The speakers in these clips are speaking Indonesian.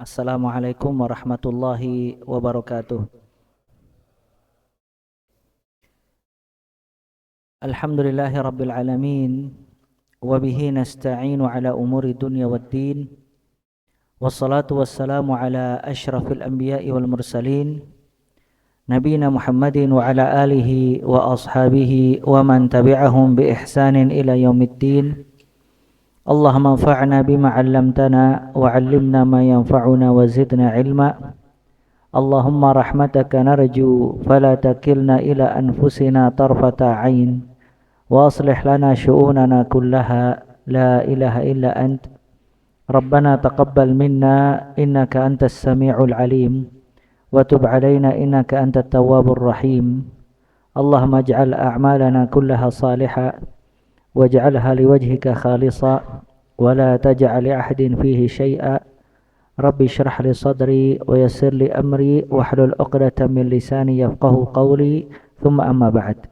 Assalamualaikum warahmatullahi wabarakatuh. Alhamdulillahi rabbil alamin. Wabihi nasta'inu ala umuri dunya waddin. Wassalatu wassalamu ala ashrafil anbiya'i wal mursalin. Nabina Muhammadin wa ala alihi wa ashabihi wa man tabi'ahum bi ihsanin ila yaumiddin. Allahumma anfa'na bima 'allamtana wa 'allimna ma yanfa'una wa zidna ilma. Allahumma rahmataka narju fala takilna ila anfusina tarfata 'ain wa aslih lana syu'unana kullaha la ilaha illa ant. Rabbana taqabbal minna innaka antas sami'ul alim wa tub 'alaina innaka antat tawwabur rahim. Allahumma ij'al a'malana kullaha salihah waj'alha liwajhika khalisa wa la taj'al li ahadin fihi syai'a. Rabbi syrah li sadri wa yassir li amri wahlul 'uqdatam min lisani yafqahu qawli. Thumma amma ba'd.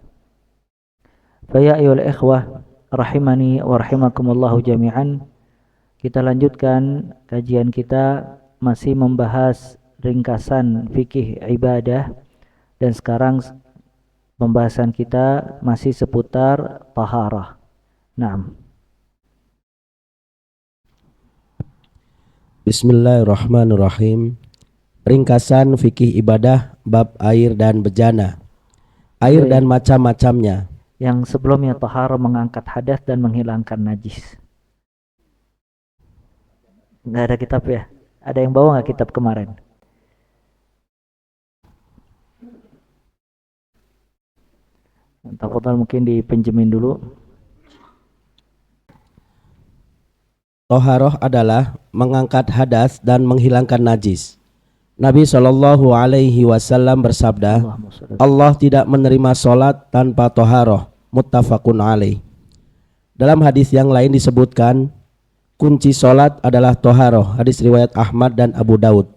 Fa ya ayyuhal ikhwah rahimani wa rahimakumullahu jami'an. Kita lanjutkan kajian kita masih membahas ringkasan fikih ibadah, dan sekarang pembahasan kita masih seputar taharah. Naam. Bismillahirrahmanirrahim. Ringkasan fikih ibadah bab air dan bejana. Air dan macam-macamnya. Yang sebelumnya taharah mengangkat hadas dan menghilangkan najis. Nggak ada kitab ya? Ada yang bawa nggak kitab kemarin? Tafadhal, mungkin dipinjemin dulu. Toharoh adalah mengangkat hadas dan menghilangkan najis. Nabi SAW bersabda, Allah tidak menerima solat tanpa toharoh. Muttafaqun alaih. Dalam hadis yang lain disebutkan, kunci solat adalah toharoh. Hadis riwayat Ahmad dan Abu Daud.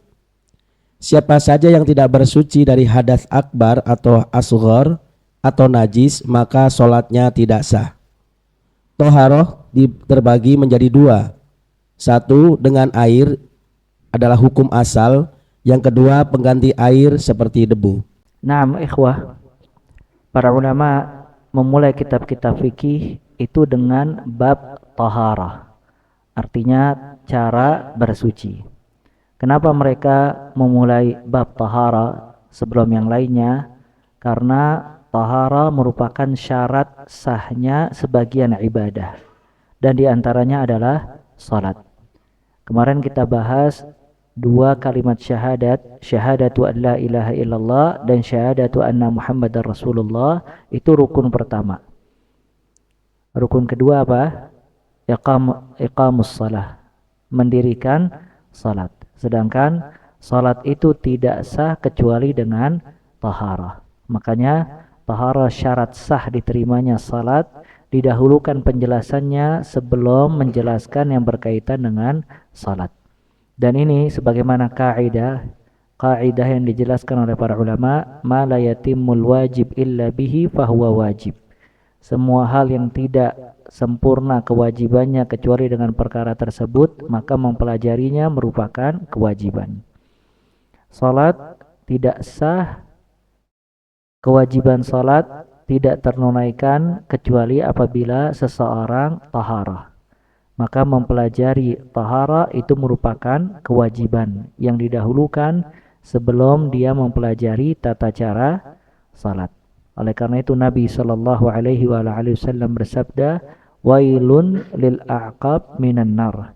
Siapa saja yang tidak bersuci dari hadas akbar atau asghar atau najis, maka solatnya tidak sah. Toharoh terbagi menjadi dua. Satu, dengan air adalah hukum asal. Yang kedua, pengganti air seperti debu. Naam ikhwah, para ulama memulai kitab-kitab fikih itu dengan bab taharah, artinya cara bersuci. Kenapa mereka memulai bab taharah sebelum yang lainnya? Karena taharah merupakan syarat sahnya sebagian ibadah, dan diantaranya adalah salat. Kemarin kita bahas dua kalimat syahadat, syahadatu an la ilaha illallah dan syahadatu anna muhammadar rasulullah. Itu rukun pertama. Rukun kedua apa? Iqamus salah, mendirikan salat. Sedangkan salat itu tidak sah kecuali dengan taharah. Makanya taharah syarat sah diterimanya salat, didahulukan penjelasannya sebelum menjelaskan yang berkaitan dengan salat. Dan ini sebagaimana kaidah yang dijelaskan oleh para ulama, ma la yatimmul wajib illa bihi fahuwa wajib. Semua hal yang tidak sempurna kewajibannya kecuali dengan perkara tersebut, maka mempelajarinya merupakan kewajiban. Salat tidak sah, kewajiban salat tidak ternunaikan kecuali apabila seseorang taharah. Maka mempelajari taharah itu merupakan kewajiban yang didahulukan sebelum dia mempelajari tata cara salat. Oleh karena itu Nabi SAW bersabda, wailun lil a'qab minan nar.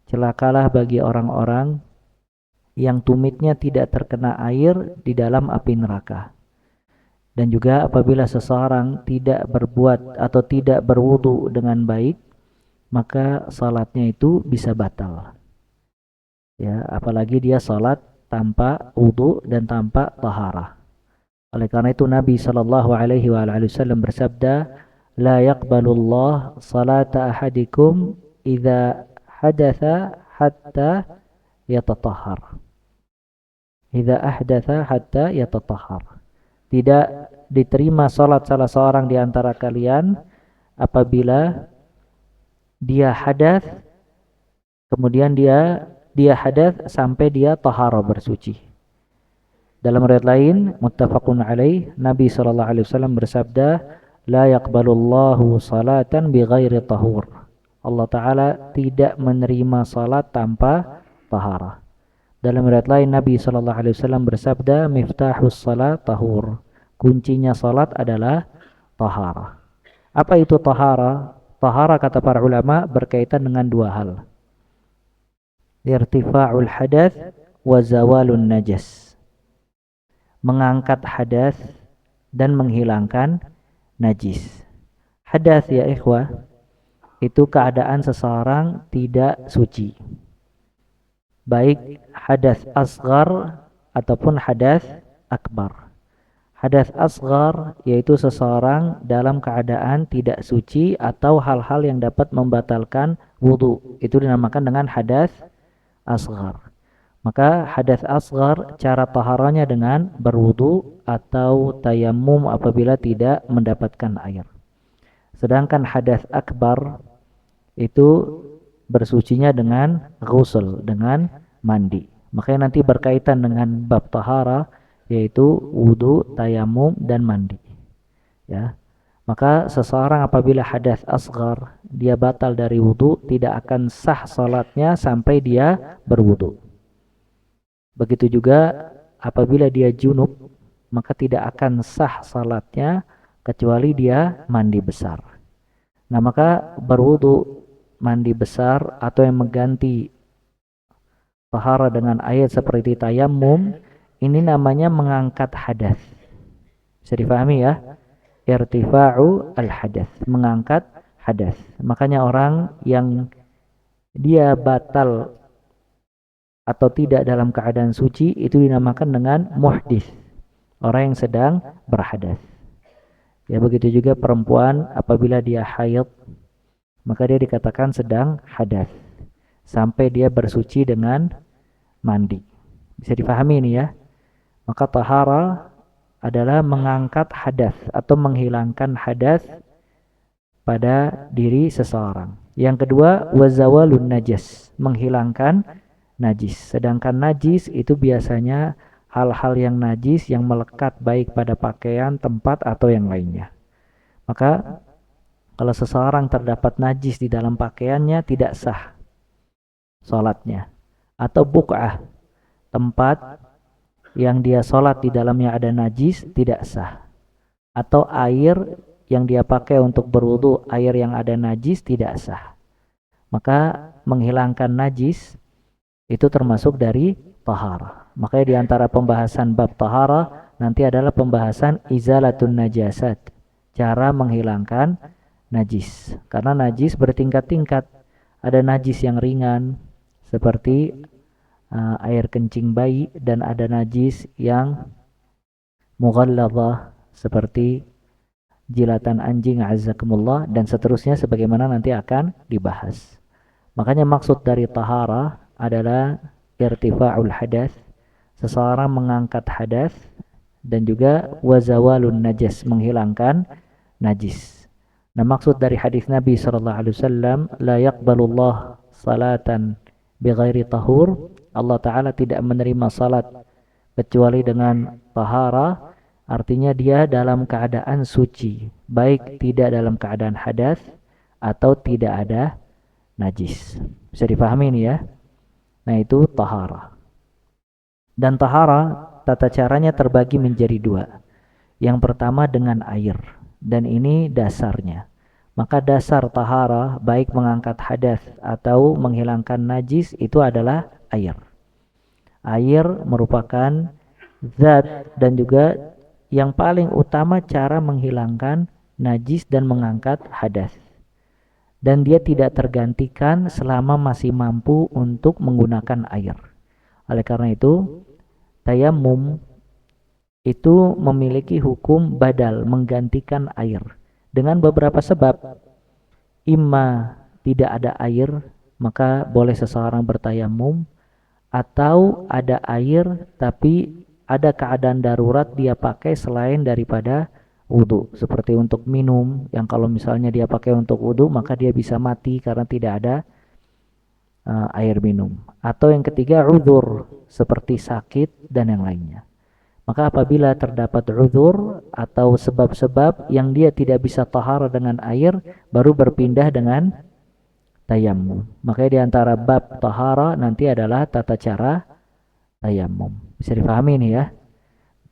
Celakalah bagi orang-orang yang tumitnya tidak terkena air di dalam api neraka. Dan juga apabila seseorang tidak berbuat atau tidak berwudu dengan baik, maka salatnya itu bisa batal. Ya, apalagi dia salat tanpa wudu dan tanpa taharah. Oleh karena itu Nabi SAW bersabda, la yaqbalullah salata ahadikum idza hadatha hatta yatatahhar. Idza ahdatha hatta yatatahhar. Tidak diterima salat salah seorang di antara kalian apabila dia hadas, kemudian dia dia hadas sampai dia tahara bersuci. Dalam riwayat lain, muttafaqun alaih, Nabi SAW bersabda, la yaqbalullahu salatan bighairi tahur. Allah Ta'ala tidak menerima salat tanpa tahara. Dalam riwayat lain, Nabi SAW bersabda, miftahus salat tahur. Kuncinya salat adalah tahara. Apa itu tahara? Tahara kata para ulama berkaitan dengan dua hal. Irtifa'ul hadath wa zawalun najas. Mengangkat hadas dan menghilangkan najis. Hadas ya ikhwah, itu keadaan seseorang tidak suci. Baik hadas asghar ataupun hadas akbar. Hadas asghar yaitu seseorang dalam keadaan tidak suci atau hal-hal yang dapat membatalkan wudu. Itu dinamakan dengan hadas asghar. Maka hadas asghar cara taharanya dengan berwudu atau tayammum apabila tidak mendapatkan air. Sedangkan hadas akbar itu bersucinya dengan ghusl, dengan mandi. Makanya nanti berkaitan dengan bab tahara yaitu wudu, tayammum dan mandi. Ya. Maka seseorang apabila hadas asghar dia batal dari wudu, tidak akan sah salatnya sampai dia berwudu. Begitu juga apabila dia junub, maka tidak akan sah salatnya kecuali dia mandi besar. Nah, maka berwudu, mandi besar atau yang mengganti tahara dengan air seperti tayammum, ini namanya mengangkat hadas. Bisa difahami ya? Irtifa'u al-hadas, mengangkat hadas. Makanya orang yang dia batal atau tidak dalam keadaan suci itu dinamakan dengan muhdits, orang yang sedang berhadas. Ya, begitu juga perempuan apabila dia haid, maka dia dikatakan sedang hadas sampai dia bersuci dengan mandi. Bisa difahami ini ya? Maka tahara adalah mengangkat hadas atau menghilangkan hadas pada diri seseorang. Yang kedua, wazawalun najas, menghilangkan najis. Sedangkan najis itu biasanya hal-hal yang najis yang melekat baik pada pakaian, tempat atau yang lainnya. Maka kalau seseorang terdapat najis di dalam pakaiannya tidak sah salatnya. Atau buk'ah, tempat yang dia salat di dalamnya ada najis tidak sah. Atau air yang dia pakai untuk berwudu, air yang ada najis tidak sah. Maka menghilangkan najis itu termasuk dari tahara. Makanya di antara pembahasan bab tahara nanti adalah pembahasan izalatun najasat, cara menghilangkan najis. Karena najis bertingkat-tingkat. Ada najis yang ringan seperti air kencing bayi, dan ada najis yang mughalladhah seperti jilatan anjing azzakumullah, dan seterusnya sebagaimana nanti akan dibahas. Makanya maksud dari tahara adalah irtifa'ul hadas, seseorang mengangkat hadas, dan juga wazawalun najas, menghilangkan najis. Nah, maksud dari hadis Nabi SAW, la yaqbalullah salatan bighairi tahur, Allah Ta'ala tidak menerima salat kecuali dengan tahara, artinya dia dalam keadaan suci, baik tidak dalam keadaan hadas atau tidak ada najis. Bisa dipahami ini ya? Nah, itu tahara. Dan tahara tata caranya terbagi menjadi dua. Yang pertama dengan air, dan ini dasarnya. Maka dasar tahara baik mengangkat hadas atau menghilangkan najis itu adalah air. Air merupakan zat dan juga yang paling utama cara menghilangkan najis dan mengangkat hadas. Dan dia tidak tergantikan selama masih mampu untuk menggunakan air. Oleh karena itu, tayammum itu memiliki hukum badal, menggantikan air. Dengan beberapa sebab, imma tidak ada air, maka boleh seseorang bertayammum, atau ada air tapi ada keadaan darurat dia pakai selain daripada wudu, seperti untuk minum, yang kalau misalnya dia pakai untuk wudu maka dia bisa mati karena tidak ada air minum. Atau yang ketiga uzur seperti sakit dan yang lainnya. Maka apabila terdapat uzur atau sebab-sebab yang dia tidak bisa tahara dengan air, baru berpindah dengan tayamum. Makanya di antara bab tahara nanti adalah tata cara tayamum. Bisa dipahami nih ya.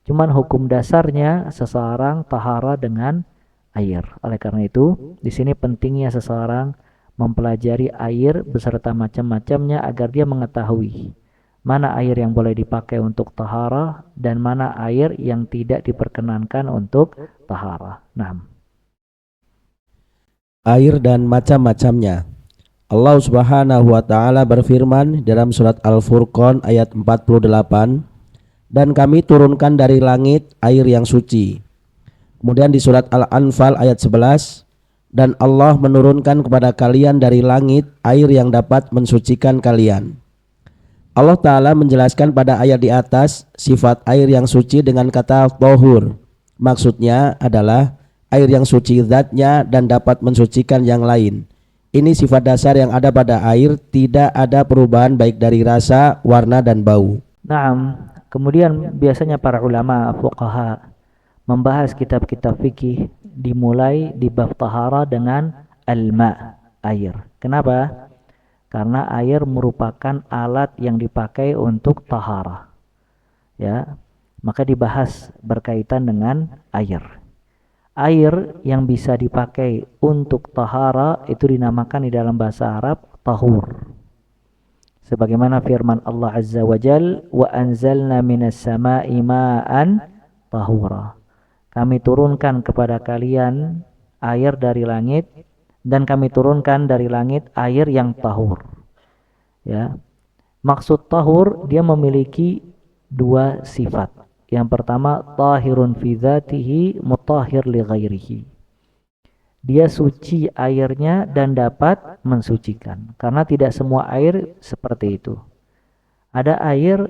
Cuman hukum dasarnya seseorang tahara dengan air. Oleh karena itu, di sini pentingnya seseorang mempelajari air beserta macam-macamnya agar dia mengetahui mana air yang boleh dipakai untuk tahara dan mana air yang tidak diperkenankan untuk tahara. Nah, Air dan macam-macamnya. Allah Subhanahu wa taala berfirman dalam surat Al-Furqan ayat 48, dan kami turunkan dari langit air yang suci. Kemudian di surat Al-Anfal ayat 11, dan Allah menurunkan kepada kalian dari langit air yang dapat mensucikan kalian. Allah Ta'ala menjelaskan pada ayat di atas sifat air yang suci dengan kata tohur. Maksudnya adalah air yang suci zatnya dan dapat mensucikan yang lain. Ini sifat dasar yang ada pada air, tidak ada perubahan baik dari rasa, warna, dan bau. Naam, kemudian biasanya para ulama fuqaha membahas kitab-kitab fikih dimulai di bab tahara dengan al-ma, air. Kenapa? Karena air merupakan alat yang dipakai untuk tahara. Ya, maka dibahas berkaitan dengan air. Air yang bisa dipakai untuk tahara itu dinamakan di dalam bahasa Arab tahur. Sebagaimana firman Allah Azza wa Jal, wa anzalna minas sama'i ma'an tahura. Kami turunkan kepada kalian air dari langit, dan kami turunkan dari langit air yang tahur. Ya. Maksud tahur, dia memiliki dua sifat. Yang pertama, tahirun fi dzatihi mutahhir li ghairihi. Dia suci airnya dan dapat mensucikan. Karena tidak semua air seperti itu. Ada air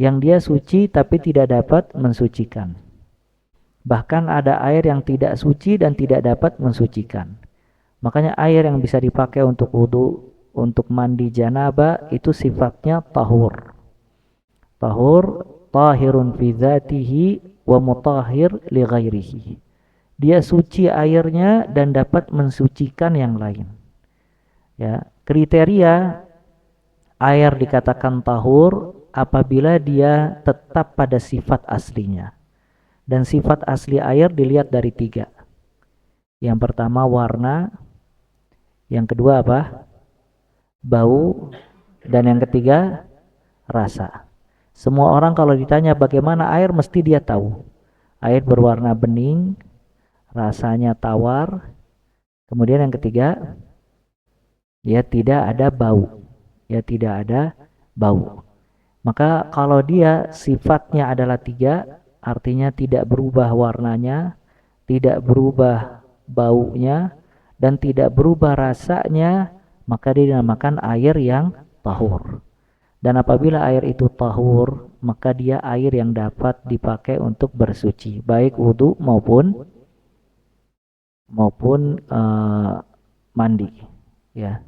yang dia suci tapi tidak dapat mensucikan. Bahkan ada air yang tidak suci dan tidak dapat mensucikan. Makanya air yang bisa dipakai untuk wudu, untuk mandi janabah itu sifatnya tahur. Tahur, tahirun fi dzatihi wa mutahhir li ghairihi. Dia suci airnya dan dapat mensucikan yang lain. Ya, kriteria air dikatakan tahur apabila dia tetap pada sifat aslinya. Dan sifat asli air dilihat dari tiga. Yang pertama warna, yang kedua apa? Bau, dan yang ketiga rasa. Semua orang kalau ditanya bagaimana air mesti dia tahu. Air berwarna bening, rasanya tawar. Kemudian yang ketiga, ya tidak ada bau. Ya tidak ada bau. Maka kalau dia sifatnya adalah tiga, artinya tidak berubah warnanya, tidak berubah baunya, dan tidak berubah rasanya, maka dia dinamakan air yang tahur. Dan apabila air itu tahur, maka dia air yang dapat dipakai untuk bersuci, baik wudu maupun mandi. Ya.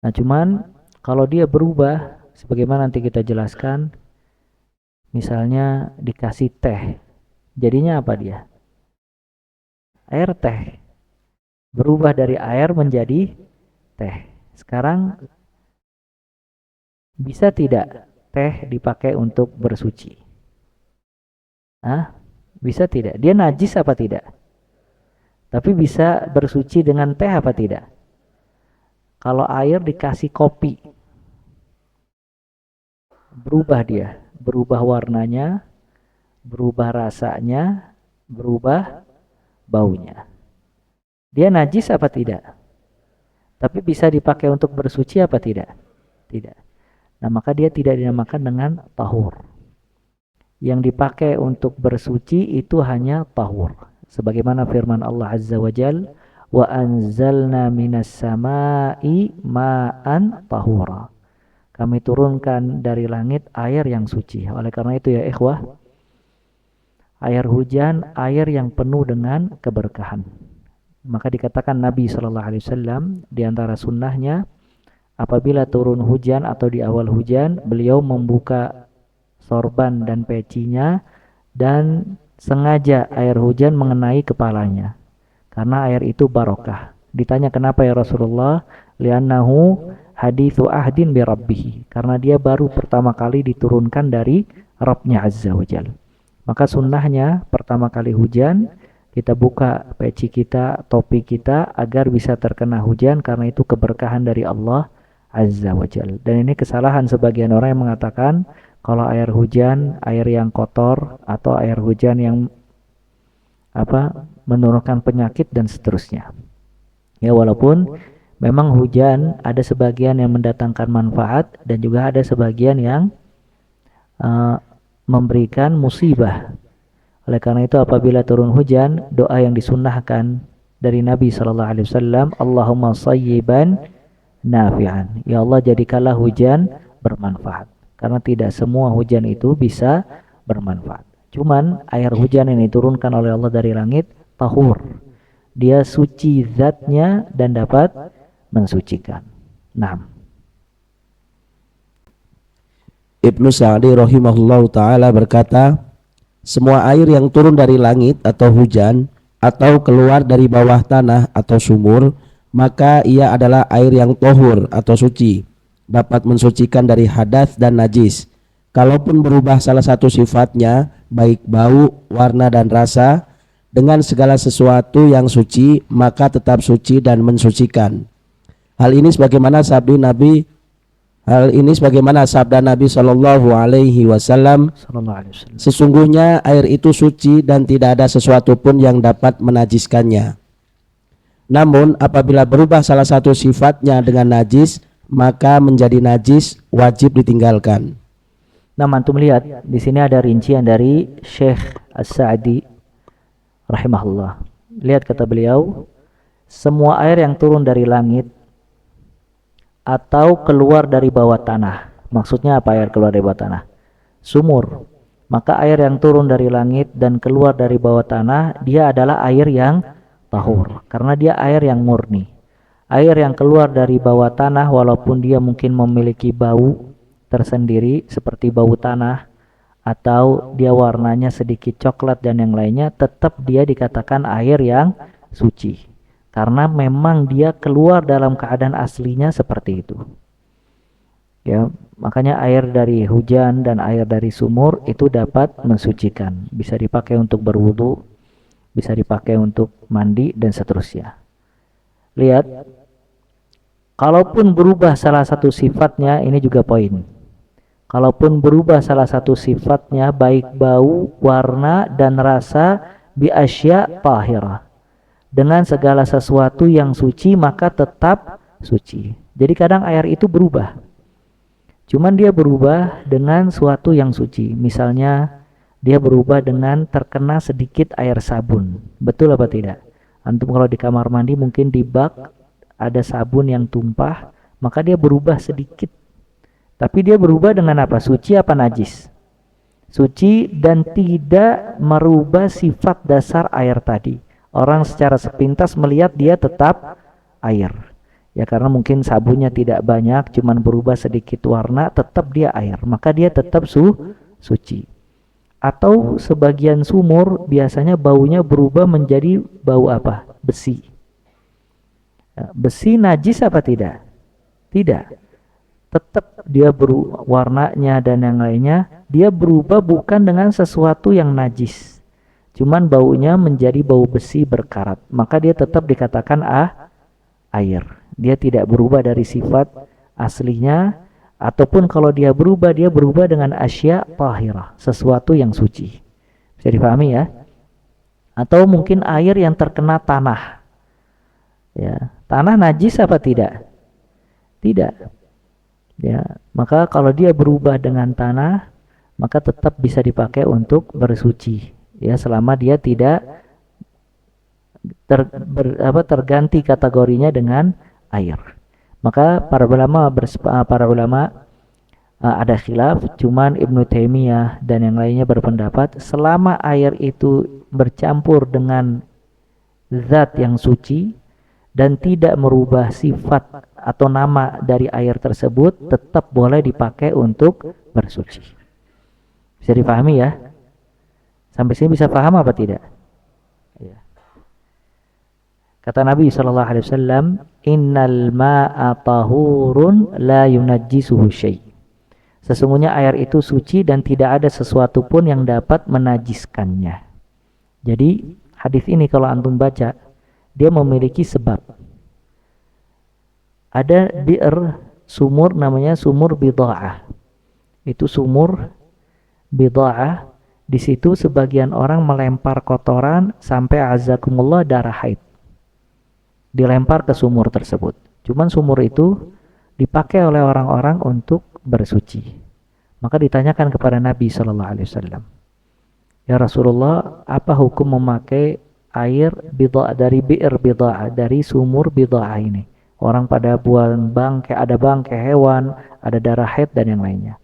Nah, cuman kalau dia berubah, sebagaimana nanti kita jelaskan, misalnya dikasih teh, jadinya apa dia? Air teh. Berubah dari air menjadi teh. Sekarang bisa tidak teh dipakai untuk bersuci? Hah? Bisa tidak? Dia najis apa tidak? Tapi bisa bersuci dengan teh apa tidak? Kalau air dikasih kopi, berubah dia, berubah warnanya, berubah rasanya, berubah baunya. Dia najis apa tidak? Tapi bisa dipakai untuk bersuci apa tidak? Tidak. Nah, maka dia tidak dinamakan dengan tahur. Yang dipakai untuk bersuci itu hanya tahur. Sebagaimana firman Allah Azza wa Jal, wa anzalna minas sama'i ma'an tahura. Kami turunkan dari langit air yang suci. Oleh karena itu ya ikhwah, air hujan, air yang penuh dengan keberkahan. Maka dikatakan Nabi SAW di antara sunnahnya, apabila turun hujan atau di awal hujan, beliau membuka sorban dan pecinya dan sengaja air hujan mengenai kepalanya karena air itu barokah. Ditanya kenapa ya Rasulullah? Li'annahu hadithu ahdin bi rabbih, karena dia baru pertama kali diturunkan dari Rabbnya Azza wa Jal. Maka sunnahnya pertama kali hujan kita buka peci kita, topi kita agar bisa terkena hujan, karena itu keberkahan dari Allah Azza wa Jal. Dan ini kesalahan sebagian orang yang mengatakan kalau air hujan, air yang kotor atau air hujan yang menurunkan penyakit dan seterusnya. Ya, walaupun memang hujan ada sebagian yang mendatangkan manfaat dan juga ada sebagian yang memberikan musibah. Oleh karena itu apabila turun hujan, doa yang disunnahkan dari Nabi SAW, Allahumma sayyiban nafi'an. Ya Allah, jadikanlah hujan bermanfaat. Karena tidak semua hujan itu bisa bermanfaat. Cuman air hujan yang diturunkan oleh Allah dari langit tahur. Dia suci zatnya dan dapat mensucikan. Nah, Ibnu Sa'di rahimahullahu ta'ala berkata, semua air yang turun dari langit atau hujan atau keluar dari bawah tanah atau sumur, maka ia adalah air yang tohur atau suci, dapat mensucikan dari hadas dan najis. Kalaupun berubah salah satu sifatnya, baik bau, warna dan rasa, dengan segala sesuatu yang suci, maka tetap suci dan mensucikan. Hal ini sebagaimana sabda Nabi Shallallahu Alaihi Wasallam, sesungguhnya air itu suci dan tidak ada sesuatu pun yang dapat menajiskannya. Namun apabila berubah salah satu sifatnya dengan najis, maka menjadi najis, wajib ditinggalkan. Nah, antum lihat di sini ada rincian dari Syekh As-Sa'di rahimahullah. Lihat kata beliau, semua air yang turun dari langit atau keluar dari bawah tanah. Maksudnya apa air keluar dari bawah tanah? Sumur. Maka air yang turun dari langit dan keluar dari bawah tanah, dia adalah air yang tahur, karena dia air yang murni. Air yang keluar dari bawah tanah walaupun dia mungkin memiliki bau tersendiri seperti bau tanah atau dia warnanya sedikit coklat dan yang lainnya, tetap dia dikatakan air yang suci karena memang dia keluar dalam keadaan aslinya seperti itu. Ya, makanya air dari hujan dan air dari sumur itu dapat mensucikan, bisa dipakai untuk berwudu, bisa dipakai untuk mandi dan seterusnya. Lihat, kalaupun berubah salah satu sifatnya, ini juga poin. Kalaupun berubah salah satu sifatnya, baik bau, warna, dan rasa, bi asya tahirah, dengan segala sesuatu yang suci, maka tetap suci. Jadi kadang air itu berubah, cuman dia berubah dengan suatu yang suci. Misalnya dia berubah dengan terkena sedikit air sabun. Betul apa tidak? Antum kalau di kamar mandi mungkin di bak ada sabun yang tumpah, maka dia berubah sedikit. Tapi dia berubah dengan apa? Suci apa najis? Suci dan tidak merubah sifat dasar air tadi. Orang secara sepintas melihat dia tetap air. Ya karena mungkin sabunnya tidak banyak, cuman berubah sedikit warna, tetap dia air. Maka dia tetap suci. Atau sebagian sumur biasanya baunya berubah menjadi bau apa? Besi. Besi najis apa tidak? Tidak. Tetap dia warnanya dan yang lainnya, dia berubah bukan dengan sesuatu yang najis, cuman baunya menjadi bau besi berkarat, maka dia tetap dikatakan air. Dia tidak berubah dari sifat aslinya, ataupun kalau dia berubah dengan asya tahirah, sesuatu yang suci. Bisa dipahami ya? Atau mungkin air yang terkena tanah. Ya, tanah najis apa tidak? Tidak. Ya, maka kalau dia berubah dengan tanah, maka tetap bisa dipakai untuk bersuci. Ya, selama dia tidak terganti kategorinya dengan air. Maka para ulama ada khilaf, cuman Ibnu Taimiyah dan yang lainnya berpendapat selama air itu bercampur dengan zat yang suci dan tidak merubah sifat atau nama dari air tersebut, tetap boleh dipakai untuk bersuci. Bisa dipahami ya? Sampai sini bisa paham apa tidak? Ya. Kata Nabi SAW, innal ma'a tahurun la yunajjisuhu syai'. Sesungguhnya air itu suci dan tidak ada sesuatu pun yang dapat menajiskannya. Jadi hadis ini kalau antum baca, dia memiliki sebab. Ada bi'r, sumur namanya sumur bida'ah. Itu sumur bida'ah. Di situ sebagian orang melempar kotoran sampai azakumullah darah haid. Dilempar ke sumur tersebut. Cuman sumur itu dipakai oleh orang-orang untuk bersuci. Maka ditanyakan kepada Nabi SAW, ya Rasulullah, apa hukum memakai air bid'ah dari bi'r bid'ah, dari sumur bid'ah ini? Orang pada buang bangkai, ada bangkai hewan, ada darah haid dan yang lainnya.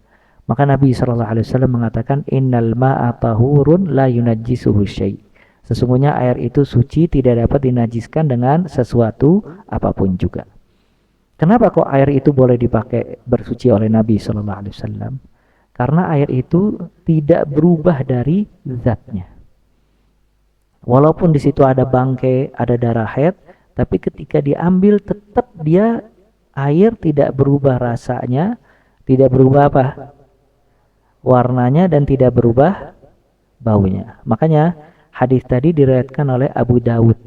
Maka Nabi SAW mengatakan, innal ma'a tahurun la yunajjisuhu syai'. Sesungguhnya air itu suci, tidak dapat dinajiskan dengan sesuatu apapun juga. Kenapa kok air itu boleh dipakai bersuci oleh Nabi SAW? Karena air itu tidak berubah dari zatnya. Walaupun di situ ada bangkai, ada darah haid, tapi ketika diambil tetap dia air tidak berubah rasanya, tidak berubah apa? Warnanya, dan tidak berubah baunya. Makanya hadis tadi diriwayatkan oleh Abu Dawud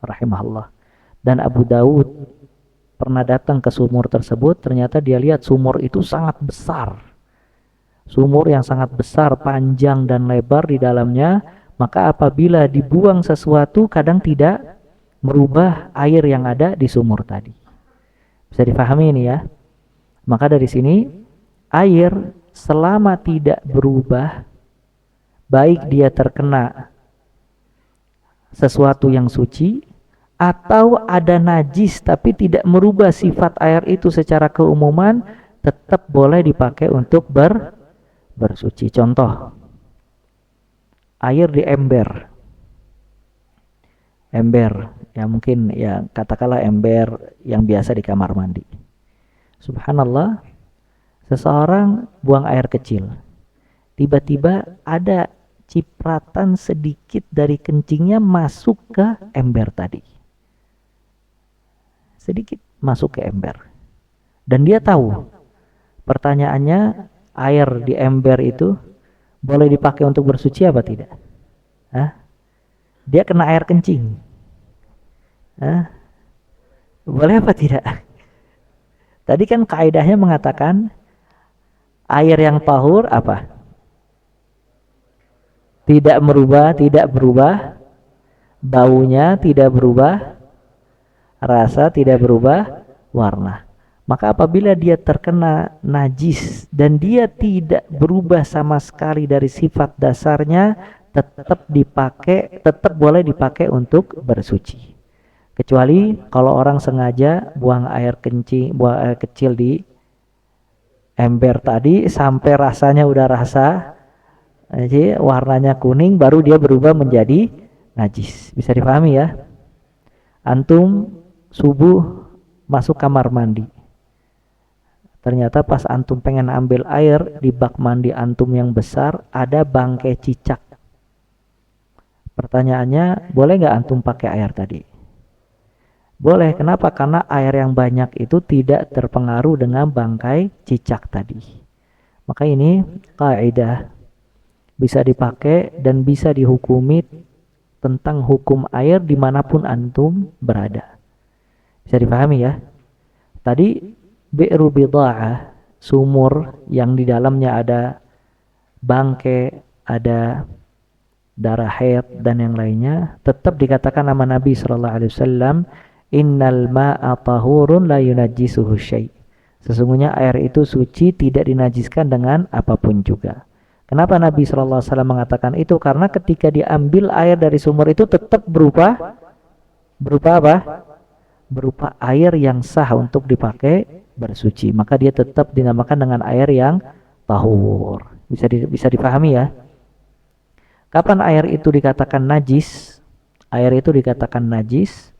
rahimahullah. Dan Abu Dawud pernah datang ke sumur tersebut, ternyata dia lihat sumur itu sangat besar. Sumur yang sangat besar, panjang dan lebar di dalamnya, maka apabila dibuang sesuatu kadang tidak merubah air yang ada di sumur tadi. Bisa difahami ini ya? Maka dari sini air selama tidak berubah, baik dia terkena sesuatu yang suci atau ada najis tapi tidak merubah sifat air itu secara keumuman, tetap boleh dipakai untuk bersuci. Contoh, air di ember ya, mungkin ya katakanlah ember yang biasa di kamar mandi. Subhanallah, seseorang buang air kecil, tiba-tiba ada cipratan sedikit dari kencingnya masuk ke ember tadi, sedikit masuk ke ember, dan dia tahu. Pertanyaannya, air di ember itu boleh dipakai untuk bersuci apa tidak? Dia kena air kencing, boleh apa tidak? Tadi kan kaidahnya mengatakan air yang tahur apa? Tidak berubah baunya, tidak berubah rasa, tidak berubah warna. Maka apabila dia terkena najis dan dia tidak berubah sama sekali dari sifat dasarnya, tetap boleh dipakai untuk bersuci. Kecuali kalau orang sengaja buang air kecil di ember tadi sampai rasanya udah jadi warnanya kuning, baru dia berubah menjadi najis. Bisa dipahami ya? Antum subuh masuk kamar mandi, ternyata pas antum pengen ambil air di bak mandi antum yang besar ada bangkai cicak. Pertanyaannya, boleh nggak antum pakai air tadi? Boleh. Kenapa? Karena air yang banyak itu tidak terpengaruh dengan bangkai cicak tadi. Maka ini kaidah, bisa dipakai dan bisa dihukumi tentang hukum air dimanapun antum berada. Bisa dipahami ya? Tadi bi'ru bida'ah, sumur yang di dalamnya ada bangkai, ada darah haid dan yang lainnya, tetap dikatakan nama Nabi SAW, innal ma'a tahurun la yunajjisuhu syai'. Sesungguhnya air itu suci, tidak dinajiskan dengan apapun juga. Kenapa Nabi SAW mengatakan itu? Karena ketika diambil air dari sumur itu tetap berupa apa? Berupa air yang sah untuk dipakai bersuci. Maka dia tetap dinamakan dengan air yang tahur. Bisa dipahami ya? Kapan air itu dikatakan najis? Air itu dikatakan najis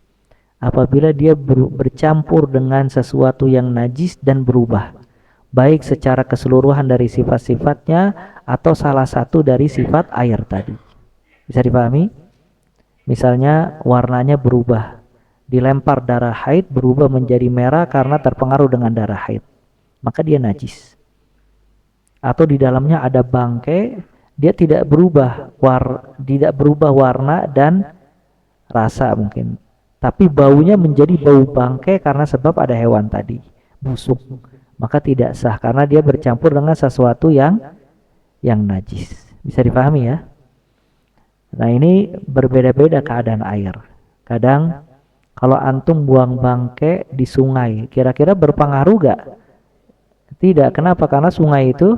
apabila dia bercampur dengan sesuatu yang najis dan berubah, baik secara keseluruhan dari sifat-sifatnya atau salah satu dari sifat air tadi. Bisa dipahami? Misalnya warnanya berubah, dilempar darah haid berubah menjadi merah karena terpengaruh dengan darah haid, maka dia najis. Atau di dalamnya ada bangkai, dia tidak berubah warna dan rasa mungkin, tapi baunya menjadi bau bangkai karena sebab ada hewan tadi busuk, maka tidak sah karena dia bercampur dengan sesuatu yang najis. Bisa dipahami ya? Nah, ini berbeda-beda keadaan air. Kadang kalau antum buang bangkai di sungai, kira-kira berpengaruh gak? Tidak. Kenapa? Karena sungai itu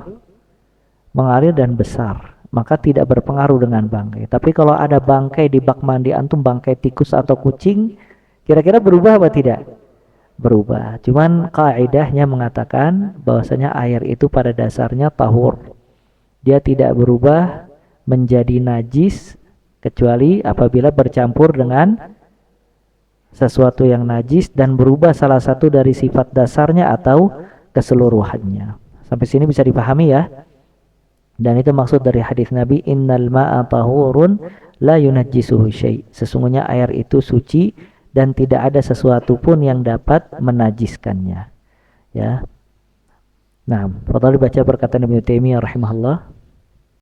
mengalir dan besar, maka tidak berpengaruh dengan bangkai. Tapi kalau ada bangkai di bak mandi antum, bangkai tikus atau kucing, kira-kira berubah apa tidak? Berubah. Cuman kaidahnya mengatakan bahwasanya air itu pada dasarnya tahur. Dia tidak berubah menjadi najis kecuali apabila bercampur dengan sesuatu yang najis dan berubah salah satu dari sifat dasarnya atau keseluruhannya. Sampai sini bisa dipahami ya? Dan itu maksud dari hadis Nabi, innal ma'a tahurun la yunajjisuhu syai'. Sesungguhnya air itu suci dan tidak ada sesuatu pun yang dapat menajiskannya. Ya. Nah, pertama dibaca perkataan Ibnu Taimiyah rahimahullah.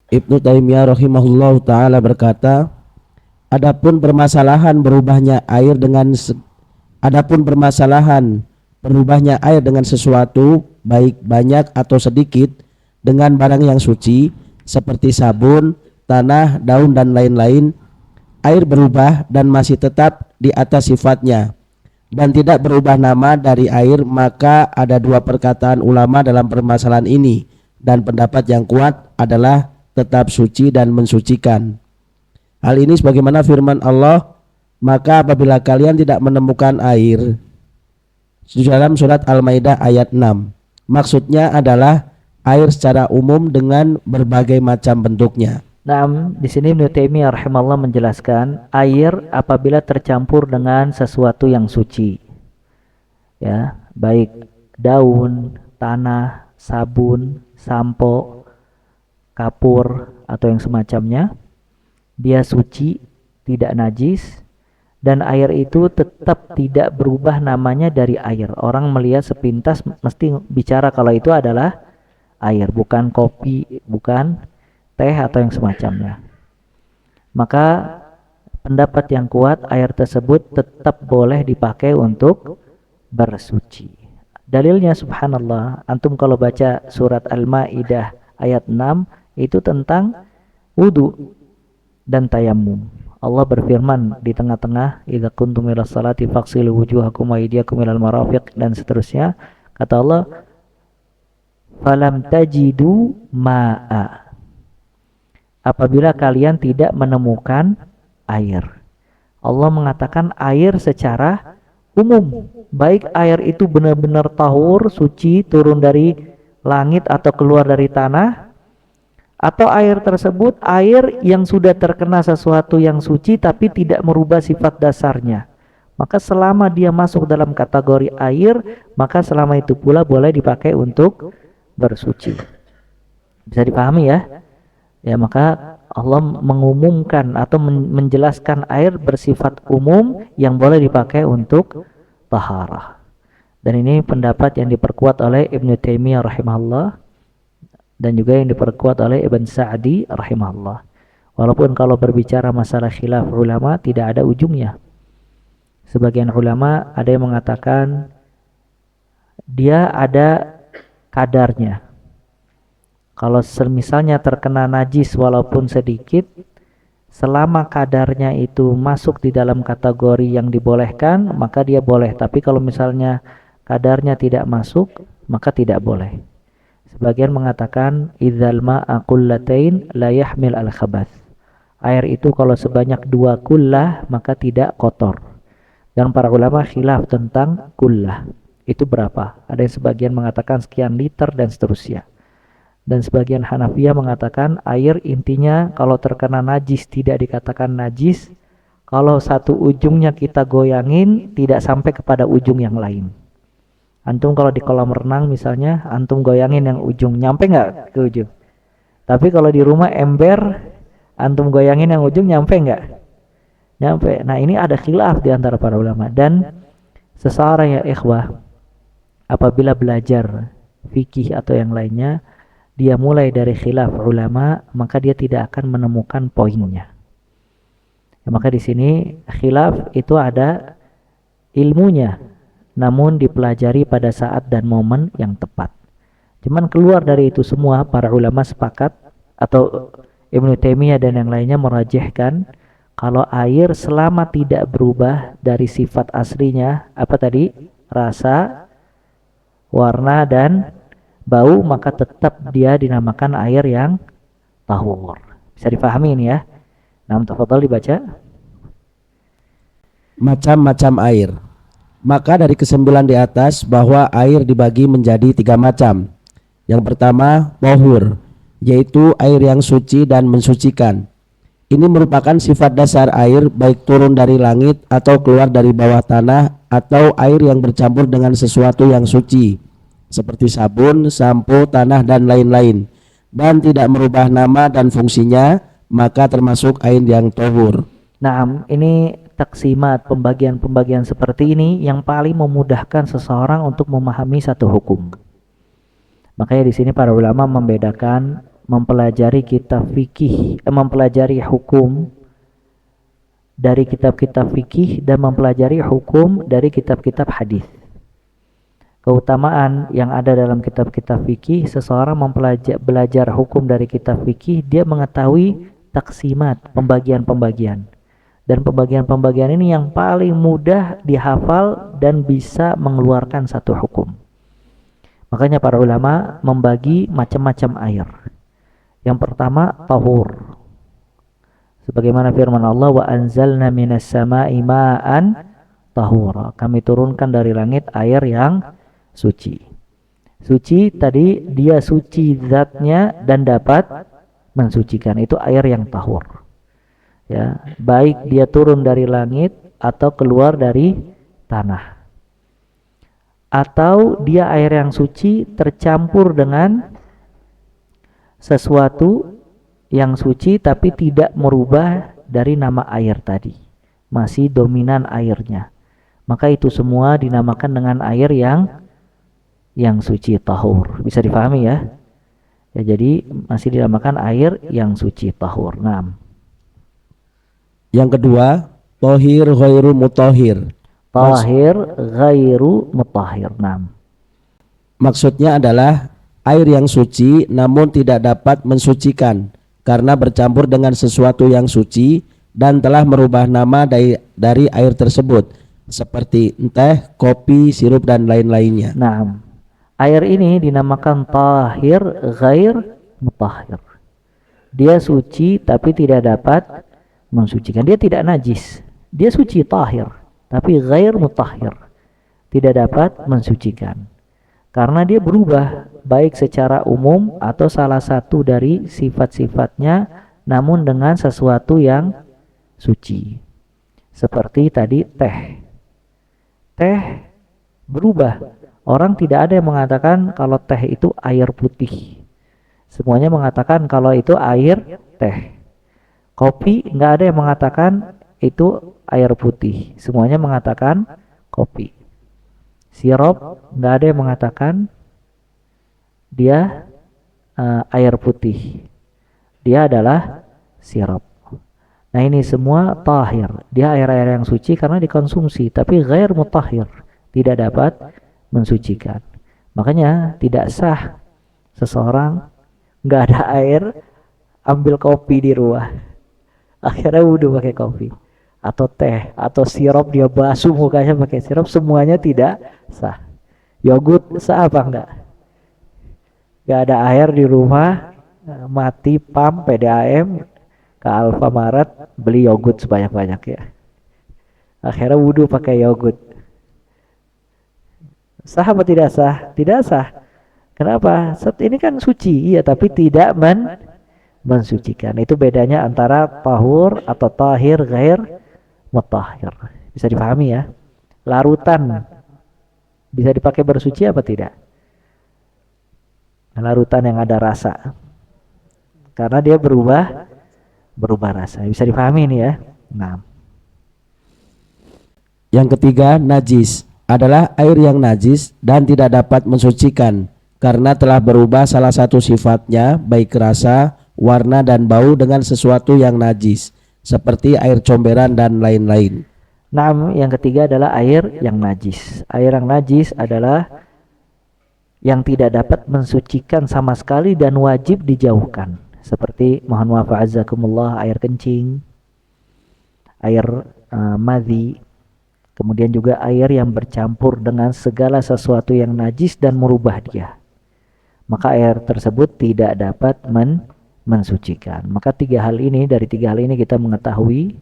Ibnu Taimiyah rahimahullah taala berkata, adapun permasalahan berubahnya air dengan sesuatu baik banyak atau sedikit dengan barang yang suci seperti sabun, tanah, daun dan lain-lain, air berubah dan masih tetap di atas sifatnya dan tidak berubah nama dari air, maka ada dua perkataan ulama dalam permasalahan ini, dan pendapat yang kuat adalah tetap suci dan mensucikan. Hal ini sebagaimana firman Allah, maka apabila kalian tidak menemukan air, dalam surat Al-Maidah ayat 6. Maksudnya adalah air secara umum dengan berbagai macam bentuknya. Nah, di sini Ibnu Taimiyah rahimahullah menjelaskan air apabila tercampur dengan sesuatu yang suci, ya, baik daun, tanah, sabun, sampo, kapur atau yang semacamnya, dia suci, tidak najis, dan air itu tetap tidak berubah namanya dari air. Orang melihat sepintas mesti bicara kalau itu adalah air, bukan kopi, bukan teh atau yang semacamnya. Maka pendapat yang kuat, air tersebut tetap boleh dipakai untuk bersuci. Dalilnya subhanallah, antum kalau baca surat Al-Maidah ayat 6 itu tentang wudu dan tayamum. Allah berfirman di tengah-tengah, idza kuntum ila salati faghsilu wujuhakum wa aydiyakum ilal marafiq, dan seterusnya. Kata Allah, falam tajidu ma'a, apabila kalian tidak menemukan air. Allah mengatakan air secara umum, baik air itu benar-benar tahur, suci, turun dari langit atau keluar dari tanah, atau air tersebut air yang sudah terkena sesuatu yang suci tapi tidak merubah sifat dasarnya, maka selama dia masuk dalam kategori air, maka selama itu pula boleh dipakai untuk bersuci. Bisa dipahami ya? Ya, maka Allah mengumumkan atau menjelaskan air bersifat umum yang boleh dipakai untuk taharah. Dan ini pendapat yang diperkuat oleh Ibnu Taimiyah rahimahullah, dan juga yang diperkuat oleh Ibn Sa'di rahimahullah. Walaupun kalau berbicara masalah khilaf ulama tidak ada ujungnya. Sebagian ulama ada yang mengatakan dia ada kadarnya. Kalau misalnya terkena najis walaupun sedikit, selama kadarnya itu masuk di dalam kategori yang dibolehkan, maka dia boleh. Tapi kalau misalnya kadarnya tidak masuk, maka tidak boleh. Sebagian mengatakan idzal ma'a qullatain la yahmil al-khabath. Air itu kalau sebanyak 2 kullah maka tidak kotor. Dan para ulama khilaf tentang kullah. Itu berapa? Ada yang sebagian mengatakan sekian liter dan seterusnya. Dan sebagian Hanafiyah mengatakan air intinya kalau terkena najis tidak dikatakan najis Kalau satu ujungnya kita goyangin, tidak sampai kepada ujung yang lain. Antum kalau di kolam renang misalnya, antum goyangin yang ujung, nyampe nggak ke ujung? Tapi kalau di rumah ember, antum goyangin yang ujung, nyampe nggak? Nyampe. Nah ini ada khilaf di antara para ulama. Dan seseorang ya ikhwah, apabila belajar fikih atau yang lainnya, dia mulai dari khilaf ulama, maka dia tidak akan menemukan poinnya. Ya, maka di sini khilaf itu ada ilmunya, namun dipelajari pada saat dan momen yang tepat. Cuman keluar dari itu semua, para ulama sepakat, atau Ibnu Taimiyah dan yang lainnya merajihkan, kalau air selama tidak berubah dari sifat aslinya, apa tadi? Rasa, warna, dan bau, maka tetap dia dinamakan air yang tahur. Bisa difahami ini ya. Nah, tafadhal dibaca. Macam-macam air. Maka dari kesembilan di atas bahwa air dibagi menjadi 3 macam. Yang pertama, tahur, yaitu air yang suci dan mensucikan. Ini merupakan sifat dasar air, baik turun dari langit atau keluar dari bawah tanah, atau air yang bercampur dengan sesuatu yang suci seperti sabun, sampo, tanah, dan lain-lain, dan tidak merubah nama dan fungsinya, maka termasuk air yang tahur. Nah, ini taksimat, pembagian-pembagian seperti ini yang paling memudahkan seseorang untuk memahami satu hukum. Makanya di sini para ulama membedakan mempelajari kitab fikih, mempelajari hukum dari kitab-kitab fikih dan mempelajari hukum dari kitab-kitab hadis. Keutamaan yang ada dalam kitab-kitab fikih, seseorang belajar hukum dari kitab fikih, dia mengetahui taksimat, pembagian-pembagian. Dan pembagian-pembagian ini yang paling mudah dihafal dan bisa mengeluarkan satu hukum. Makanya para ulama membagi macam-macam air. Yang pertama, tahur. Sebagaimana firman Allah, wa anzalna minas sama'i ma'an tahura. Kami turunkan dari langit air yang suci. Suci tadi dia suci zatnya dan dapat mensucikan. Itu air yang tahur. Ya, baik dia turun dari langit atau keluar dari tanah. Atau dia air yang suci tercampur dengan sesuatu yang suci tapi tidak merubah dari nama air tadi. Masih dominan airnya. Maka itu semua dinamakan dengan air yang suci tahur. Bisa difahami ya? Ya, jadi masih dinamakan air yang suci tahur. Nah. Yang kedua, tahir ghairu mutahhir. Tahir ghairu mutahhir. Nah. Maksudnya adalah air yang suci namun tidak dapat mensucikan karena bercampur dengan sesuatu yang suci dan telah merubah nama dari air tersebut seperti teh, kopi, sirup, dan lain-lainnya. Nah, air ini dinamakan tahir ghair mutahhir. Dia suci tapi tidak dapat mensucikan. Dia tidak najis. Dia suci tahir tapi ghair mutahhir. Tidak dapat mensucikan. Karena dia berubah baik secara umum atau salah satu dari sifat-sifatnya namun dengan sesuatu yang suci. Seperti tadi teh. Teh berubah. Orang tidak ada yang mengatakan kalau teh itu air putih. Semuanya mengatakan kalau itu air teh. Kopi nggak ada yang mengatakan itu air putih. Semuanya mengatakan kopi. Sirup nggak ada yang mengatakan dia air putih. Dia adalah sirup. Nah ini semua tahir. Dia air-air yang suci karena dikonsumsi, tapi ghair mutahhir, tidak dapat mensucikan. Makanya tidak sah seseorang nggak ada air ambil kopi di rumah, akhirnya wudhu pakai kopi atau teh atau sirup, dia basuh mukanya pakai sirup, semuanya tidak sah. Yogurt sah apa enggak? Nggak ada air di rumah, mati pam PDAM ke Alfamaret beli yogurt sebanyak-banyak ya, akhirnya wudhu pakai yogurt. Sah apa tidak sah? Tidak sah. Kenapa? Ini kan suci, iya, tapi tidak mensucikan. Itu bedanya antara tahur atau tahir ghair mutahhir. Bisa dipahami ya? Larutan bisa dipakai bersuci apa tidak? Larutan yang ada rasa. Karena dia berubah rasa. Bisa dipahami ini ya? Nah. Yang ketiga, najis adalah air yang najis dan tidak dapat mensucikan karena telah berubah salah satu sifatnya baik rasa, warna dan bau dengan sesuatu yang najis seperti air comberan dan lain-lain. Nah, yang ketiga adalah air yang najis. Air yang najis adalah yang tidak dapat mensucikan sama sekali dan wajib dijauhkan. Seperti mohon maaf azakumullah, air kencing, air madhi, kemudian juga air yang bercampur dengan segala sesuatu yang najis dan merubah dia. Maka air tersebut tidak dapat mensucikan. Maka dari tiga hal ini kita mengetahui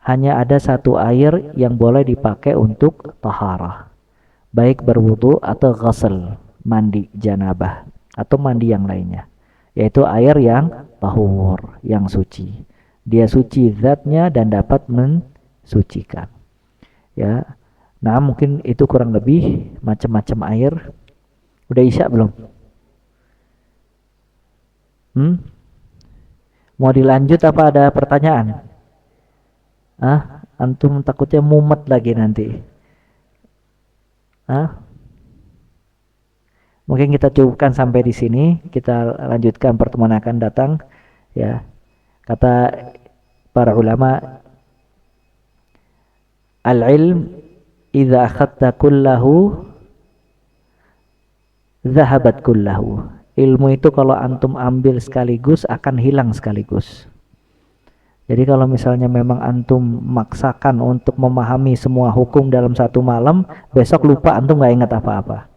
hanya ada satu air yang boleh dipakai untuk taharah, baik berwudu atau ghusl, mandi janabah atau mandi yang lainnya, yaitu air yang tahur, yang suci. Dia suci zatnya dan dapat mensucikan. Ya. Nah, mungkin itu kurang lebih macam-macam air. Udah isya belum? Mau dilanjut apa ada pertanyaan? Antum takutnya mumet lagi nanti. Mungkin kita cukupkan sampai di sini. Kita lanjutkan pertemuan akan datang. Ya, kata para ulama, al-ilm idza akhadta kullahu zahabat kullahu. Ilmu itu kalau antum ambil sekaligus akan hilang sekaligus. Jadi kalau misalnya memang antum maksakan untuk memahami semua hukum dalam satu malam, besok lupa antum nggak ingat apa-apa.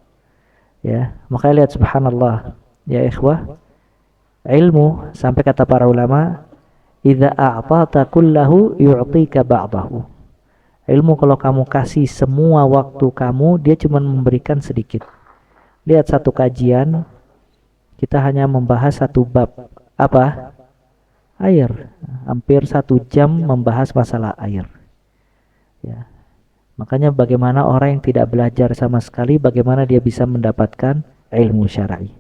Ya, makanya lihat subhanallah, ya ikhwah, ilmu sampai kata para ulama, idza a'tata kullahu yu'tika ba'dahu. Ilmu kalau kamu kasih semua waktu kamu, dia cuma memberikan sedikit. Lihat satu kajian, kita hanya membahas satu bab. Apa? Air. Hampir 1 jam membahas masalah air. Ya. Makanya bagaimana orang yang tidak belajar sama sekali, bagaimana dia bisa mendapatkan ilmu syar'i.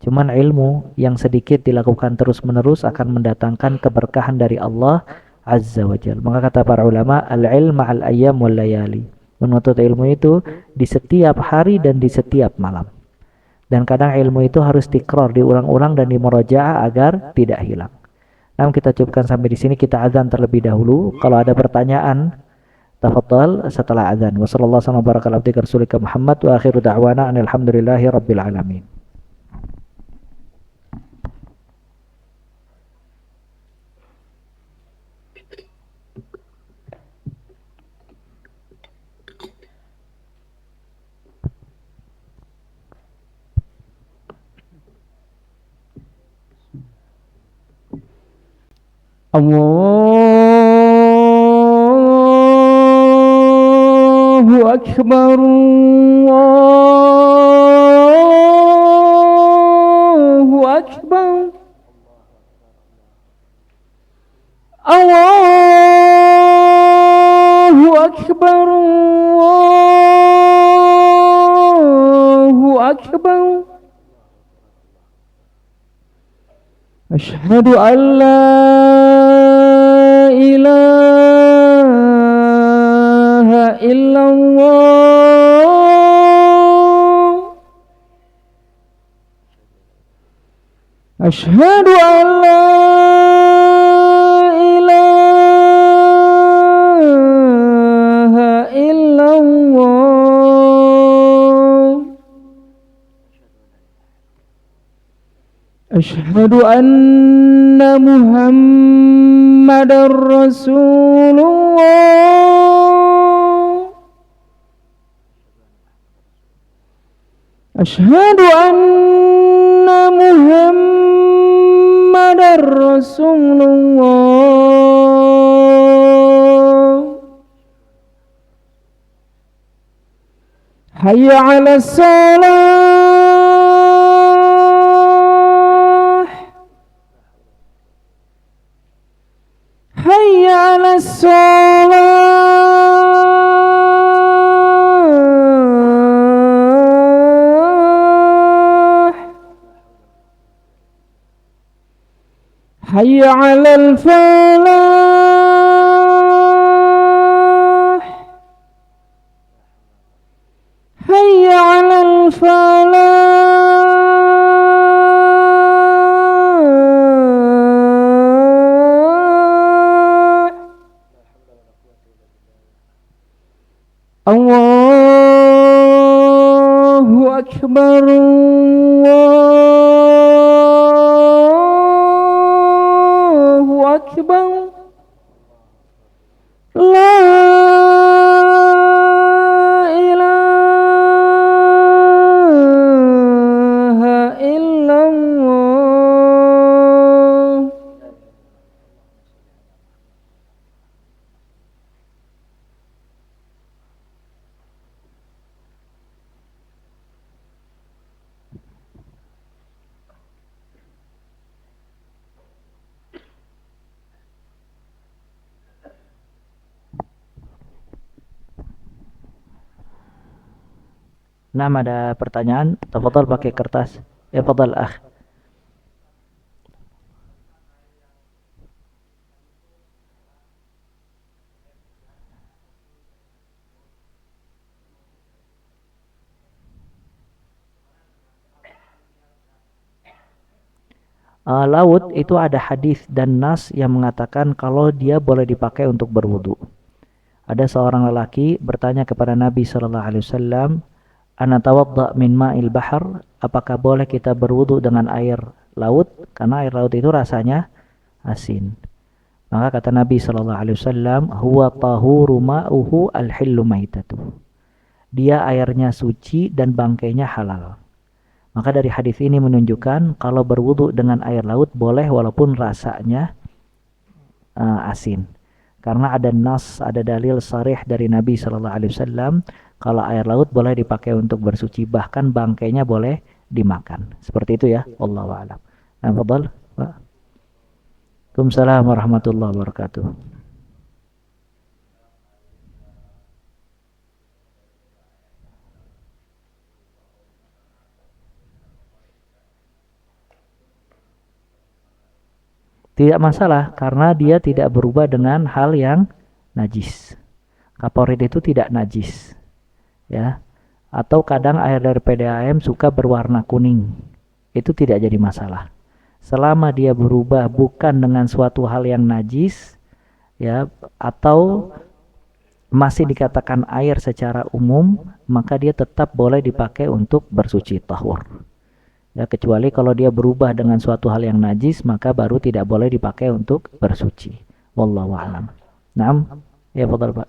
Cuman ilmu yang sedikit dilakukan terus-menerus akan mendatangkan keberkahan dari Allah Azza wa Jalla. Maka kata para ulama, al-ilm ma'al ayyam wal layali. Menuntut ilmu itu di setiap hari dan di setiap malam. Dan kadang ilmu itu harus tikrar, diulang-ulang dan dimurajaah agar tidak hilang. Nah, kita cukupkan sampai di sini, kita azan terlebih dahulu. Kalau ada pertanyaan, tafadhal setelah azan. Wassallallahu alaihi wasallam abdika rasulika Muhammad wa akhiru da'wana alhamdulillahi rabbil alamin. Allahu Akbar, Allahu Akbar, Allahu Akbar, Allahu Akbar. Asyhadu an la ilaha illallah. Asyhadu an la ilaha illallah. Asyhadu anna Muhammadar Rasulullah. Asyhadu anna Muhammadar Rasulullah. Hayya 'alas salah. Hayya 'alas salah. حي على الفلاح حي على الفلاح الله أكبر الله أكبر لا إله إلا الله. Nah, ada pertanyaan, tafadhal pakai kertas. Ya, tafadhal akh. Laut itu ada hadis dan nas yang mengatakan kalau dia boleh dipakai untuk berwudu. Ada seorang lelaki bertanya kepada Nabi sallallahu alaihi wasallam, "Ana tawadda min ma'il bahr?" Apakah boleh kita berwudu dengan air laut? Karena air laut itu rasanya asin. Maka kata Nabi sallallahu alaihi wasallam, "Huwa tahuru ma'uhu al-hillu maitatuh." Dia airnya suci dan bangkainya halal. Maka dari hadis ini menunjukkan kalau berwudu dengan air laut boleh walaupun rasanya asin. Karena ada nas, ada dalil sarih dari Nabi sallallahu alaihi wasallam kalau air laut boleh dipakai untuk bersuci, bahkan bangkainya boleh dimakan. Seperti itu ya, wallahu a'lam. Nah, fadhal. Waalaikumsalam warahmatullahi wabarakatuh. Tidak masalah karena dia tidak berubah dengan hal yang najis. Kaporit itu tidak najis. Ya. Atau kadang air dari PDAM suka berwarna kuning. Itu tidak jadi masalah. Selama dia berubah bukan dengan suatu hal yang najis, ya, atau masih dikatakan air secara umum, maka dia tetap boleh dipakai untuk bersuci tahur. Ya, kecuali kalau dia berubah dengan suatu hal yang najis, maka baru tidak boleh dipakai untuk bersuci. Wallahu a'lam. Naam, ya fadhal Pak.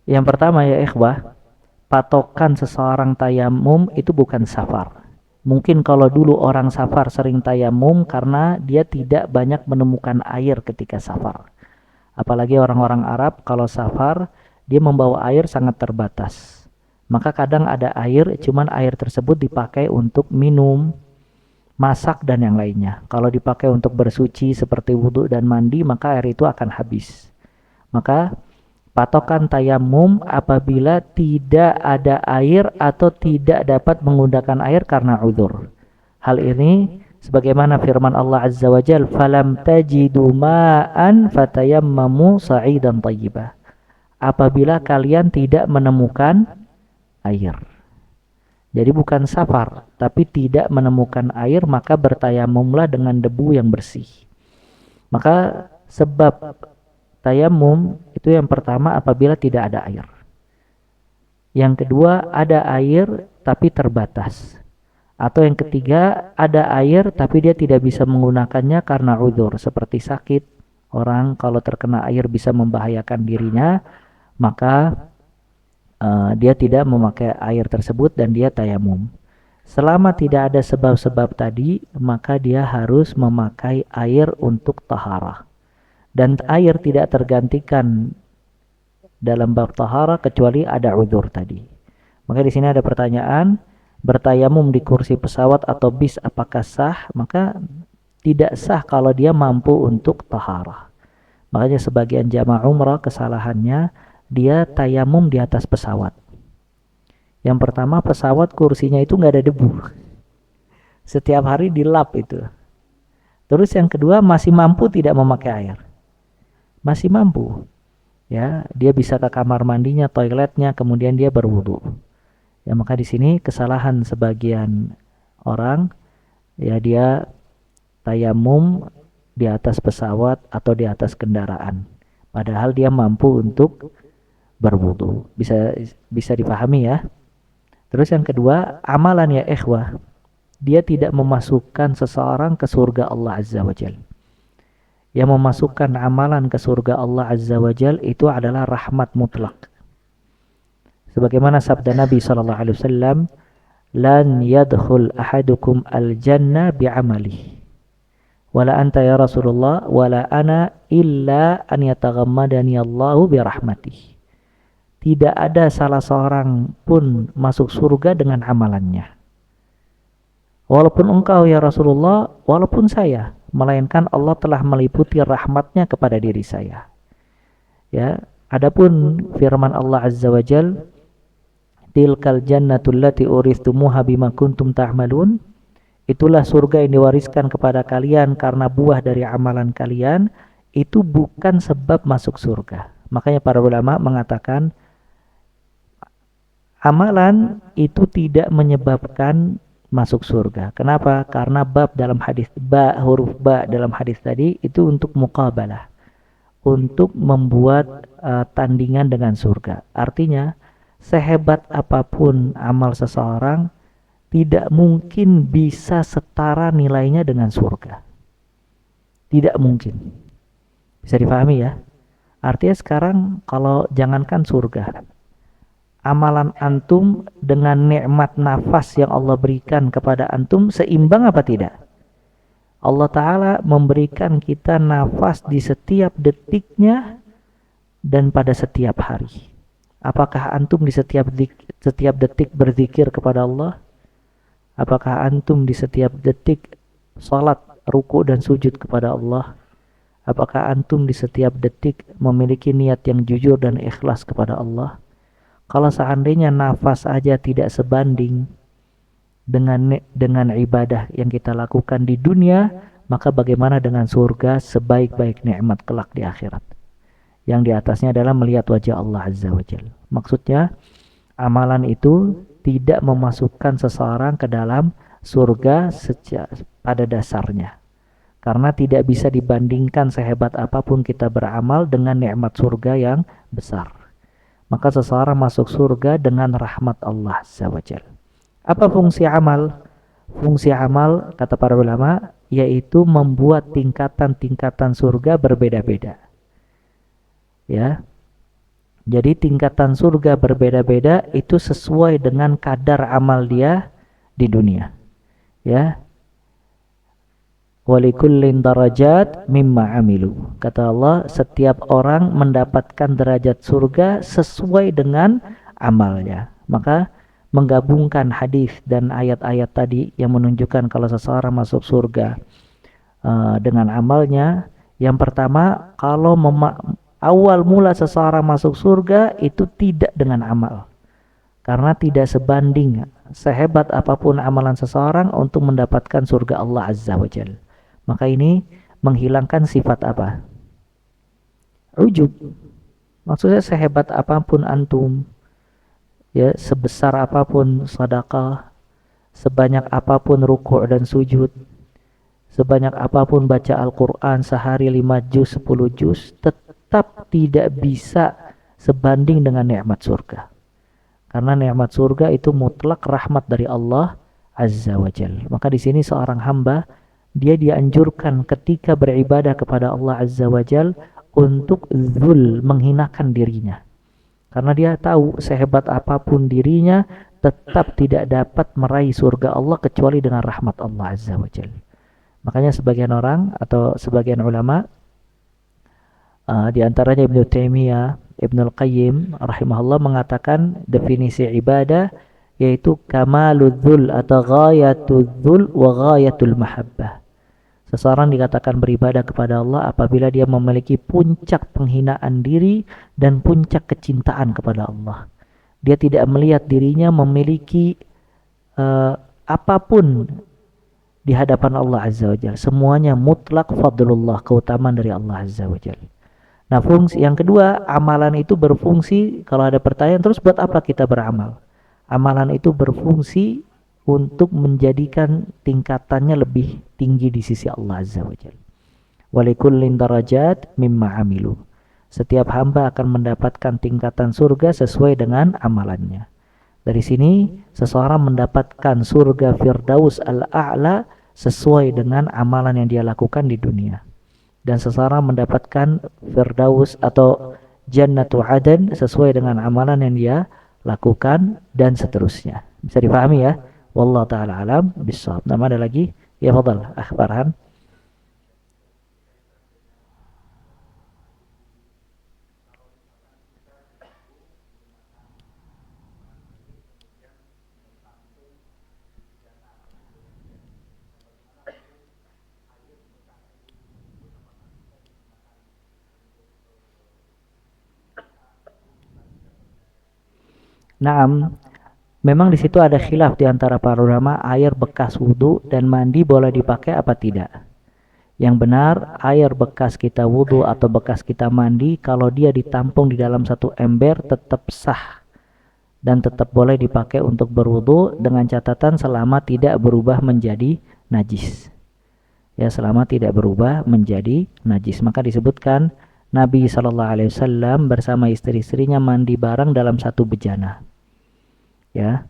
Yang pertama ya ikhwah, patokan seseorang tayamum itu bukan safar. Mungkin kalau dulu orang safar sering tayamum karena dia tidak banyak menemukan air ketika safar. Apalagi orang-orang Arab kalau safar dia membawa air sangat terbatas. Maka kadang ada air, cuman air tersebut dipakai untuk minum, masak dan yang lainnya. Kalau dipakai untuk bersuci seperti wudhu dan mandi, maka air itu akan habis. Maka patokan tayamum apabila tidak ada air atau tidak dapat menggunakan air karena uzur. Hal ini sebagaimana firman Allah Azza wa Jalla, "Falam tajidu ma'an fatayammamu sa'idan thayyibah." Apabila kalian tidak menemukan air. Jadi bukan safar, tapi tidak menemukan air, maka bertayamumlah dengan debu yang bersih. Maka sebab tayamum itu yang pertama apabila tidak ada air. Yang kedua ada air tapi terbatas. Atau yang ketiga ada air tapi dia tidak bisa menggunakannya karena uzur seperti sakit. Orang kalau terkena air bisa membahayakan dirinya, maka dia tidak memakai air tersebut dan dia tayamum. Selama tidak ada sebab-sebab tadi, maka dia harus memakai air untuk taharah. Dan air tidak tergantikan dalam bab taharah kecuali ada udzur tadi. Maka di sini ada pertanyaan, bertayamum di kursi pesawat atau bis apakah sah? Maka tidak sah kalau dia mampu untuk taharah. Makanya sebagian jamaah umrah kesalahannya dia tayamum di atas pesawat. Yang pertama, pesawat kursinya itu nggak ada debu. Setiap hari dilap itu. Terus yang kedua, masih mampu tidak memakai air. Masih mampu. Ya, dia bisa ke kamar mandinya, toiletnya, kemudian dia berwudu. Ya, maka di sini kesalahan sebagian orang, ya dia tayamum di atas pesawat atau di atas kendaraan. Padahal dia mampu untuk berwudu. Bisa dipahami ya. Terus yang kedua, amalan ya ikhwah, dia tidak memasukkan seseorang ke surga Allah Azza wa Jal. Yang memasukkan amalan ke surga Allah Azza wa Jal itu adalah rahmat mutlak. Sebagaimana sabda Nabi SAW, lan yadkhul ahadukum al-jannah bi'amalihi. Wala anta ya Rasulullah, wala ana illa an yataghammadani Allahu birahmatihi. Tidak ada salah seorang pun masuk surga dengan amalannya. Walaupun engkau ya Rasulullah, walaupun saya, melainkan Allah telah meliputi rahmatnya kepada diri saya. Ya, adapun firman Allah Azza wa Jal, tilkal jannatul lati uristumuha bima kuntum ta'malun, itulah surga yang diwariskan kepada kalian karena buah dari amalan kalian, itu bukan sebab masuk surga. Makanya para ulama mengatakan amalan itu tidak menyebabkan masuk surga. Kenapa? Karena bab dalam hadis huruf ba dalam hadis tadi itu untuk muqabalah, untuk membuat tandingan dengan surga. Artinya sehebat apapun amal seseorang tidak mungkin bisa setara nilainya dengan surga. Tidak mungkin. Bisa dipahami ya? Artinya sekarang kalau jangankan surga, amalan antum dengan nikmat nafas yang Allah berikan kepada antum seimbang apa tidak? Allah Ta'ala memberikan kita nafas di setiap detiknya dan pada setiap hari. Apakah antum di setiap detik berzikir kepada Allah? Apakah antum di setiap detik salat, ruku dan sujud kepada Allah? Apakah antum di setiap detik memiliki niat yang jujur dan ikhlas kepada Allah? Kalau seandainya nafas aja tidak sebanding dengan ibadah yang kita lakukan di dunia, maka bagaimana dengan surga sebaik-baik nikmat kelak di akhirat? Yang di atasnya adalah melihat wajah Allah Azza wa Jalla. Maksudnya, amalan itu tidak memasukkan seseorang ke dalam surga pada dasarnya. Karena tidak bisa dibandingkan sehebat apapun kita beramal dengan nikmat surga yang besar. Maka seseorang masuk surga dengan rahmat Allah Azza wa Jalla. Apa fungsi amal? Fungsi amal, kata para ulama, yaitu membuat tingkatan-tingkatan surga berbeda-beda. Ya. Jadi tingkatan surga berbeda-beda itu sesuai dengan kadar amal dia di dunia. Ya. Walikullin darajat mimma amilu. Kata Allah, setiap orang mendapatkan derajat surga sesuai dengan amalnya. Maka menggabungkan hadis dan ayat-ayat tadi yang menunjukkan kalau seseorang masuk surga dengan amalnya. Yang pertama, kalau awal mula seseorang masuk surga itu tidak dengan amal. Karena tidak sebanding sehebat apapun amalan seseorang untuk mendapatkan surga Allah Azza wa Jalla. Maka ini menghilangkan sifat apa? Ujub. Maksudnya sehebat apapun antum, ya, sebesar apapun sedekah, sebanyak apapun ruku' dan sujud, sebanyak apapun baca Al-Quran sehari 5 juz, 10 juz, tetap tidak bisa sebanding dengan nikmat surga. Karena nikmat surga itu mutlak rahmat dari Allah Azza wa Jalla. Maka di sini seorang hamba dia dianjurkan ketika beribadah kepada Allah Azza wa Jalla untuk zul, menghinakan dirinya. Karena dia tahu sehebat apapun dirinya tetap tidak dapat meraih surga Allah kecuali dengan rahmat Allah Azza wa Jalla. Makanya sebagian orang atau sebagian ulama, di antaranya Ibnu Taimiyah, Ibnu Al-Qayyim rahimahullah mengatakan definisi ibadah yaitu kamaludzul atau ghayatudzul wa ghayatul mahabbah. Seseorang dikatakan beribadah kepada Allah apabila dia memiliki puncak penghinaan diri dan puncak kecintaan kepada Allah. Dia tidak melihat dirinya memiliki apapun di hadapan Allah Azza wa Jalla. Semuanya mutlak fadlullah, keutamaan dari Allah Azza wa Jalla. Nah, fungsi yang kedua, amalan itu berfungsi, kalau ada pertanyaan terus buat apa kita beramal? Amalan itu berfungsi untuk menjadikan tingkatannya lebih tinggi di sisi Allah Azza wa Jalla. Walikullin darajat mimma amilu. Setiap hamba akan mendapatkan tingkatan surga sesuai dengan amalannya. Dari sini seseorang mendapatkan surga Firdaus al-A'la sesuai dengan amalan yang dia lakukan di dunia. Dan seseorang mendapatkan Firdaus atau Jannatu Aden sesuai dengan amalan yang dia lakukan dan seterusnya. Bisa dipahami ya? Wallahu ta'ala alam bissawab. Nama ada lagi? Ya fadal, Farhan. Naam, memang di situ ada khilaf di antara para ulama, air bekas wudu dan mandi boleh dipakai apa tidak. Yang benar, air bekas kita wudu atau bekas kita mandi, kalau dia ditampung di dalam satu ember tetap sah dan tetap boleh dipakai untuk berwudu dengan catatan selama tidak berubah menjadi najis. Ya, selama tidak berubah menjadi najis. Maka disebutkan Nabi SAW bersama istri-istrinya mandi bareng dalam satu bejana. Ya,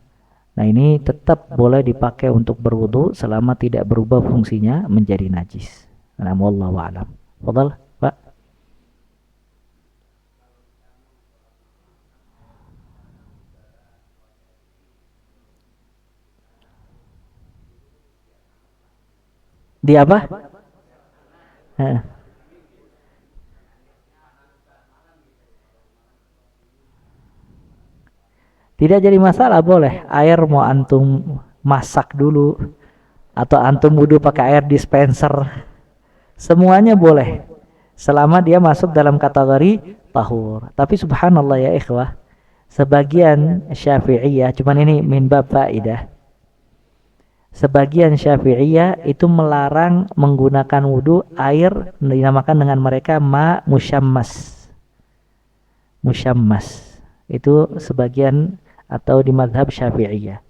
nah ini tetap boleh dipakai untuk berwudu selama tidak berubah fungsinya menjadi najis. Nah, wallahu a'lam. Fadal, Pak. Di apa? Tidak jadi masalah, boleh. Air mau antum masak dulu atau antum wudu pakai air dispenser, semuanya boleh selama dia masuk dalam kategori tahur. Tapi subhanallah ya ikhwah, sebagian Syafi'iyah, cuman ini min bab faidah, sebagian Syafi'iyah itu melarang menggunakan wudu air dinamakan dengan mereka ma musyammas. Musyammas itu sebagian atau di mazhab Syafi'iyah.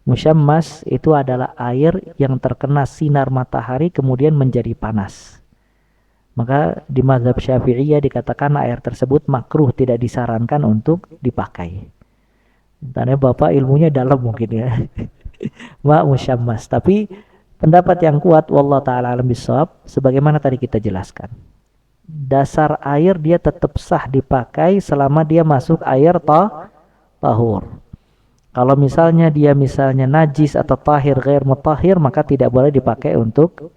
Musyammas itu adalah air yang terkena sinar matahari kemudian menjadi panas. Maka di mazhab Syafi'iyah dikatakan air tersebut makruh, tidak disarankan untuk dipakai. Tanya Bapak ilmunya dalam mungkin ya. Ma musyammas. Tapi pendapat yang kuat wallahu taala alam bisawab sebagaimana tadi kita jelaskan. Dasar air dia tetap sah dipakai selama dia masuk air tahur. Kalau misalnya dia najis atau tahir ghair mutahhir, maka tidak boleh dipakai untuk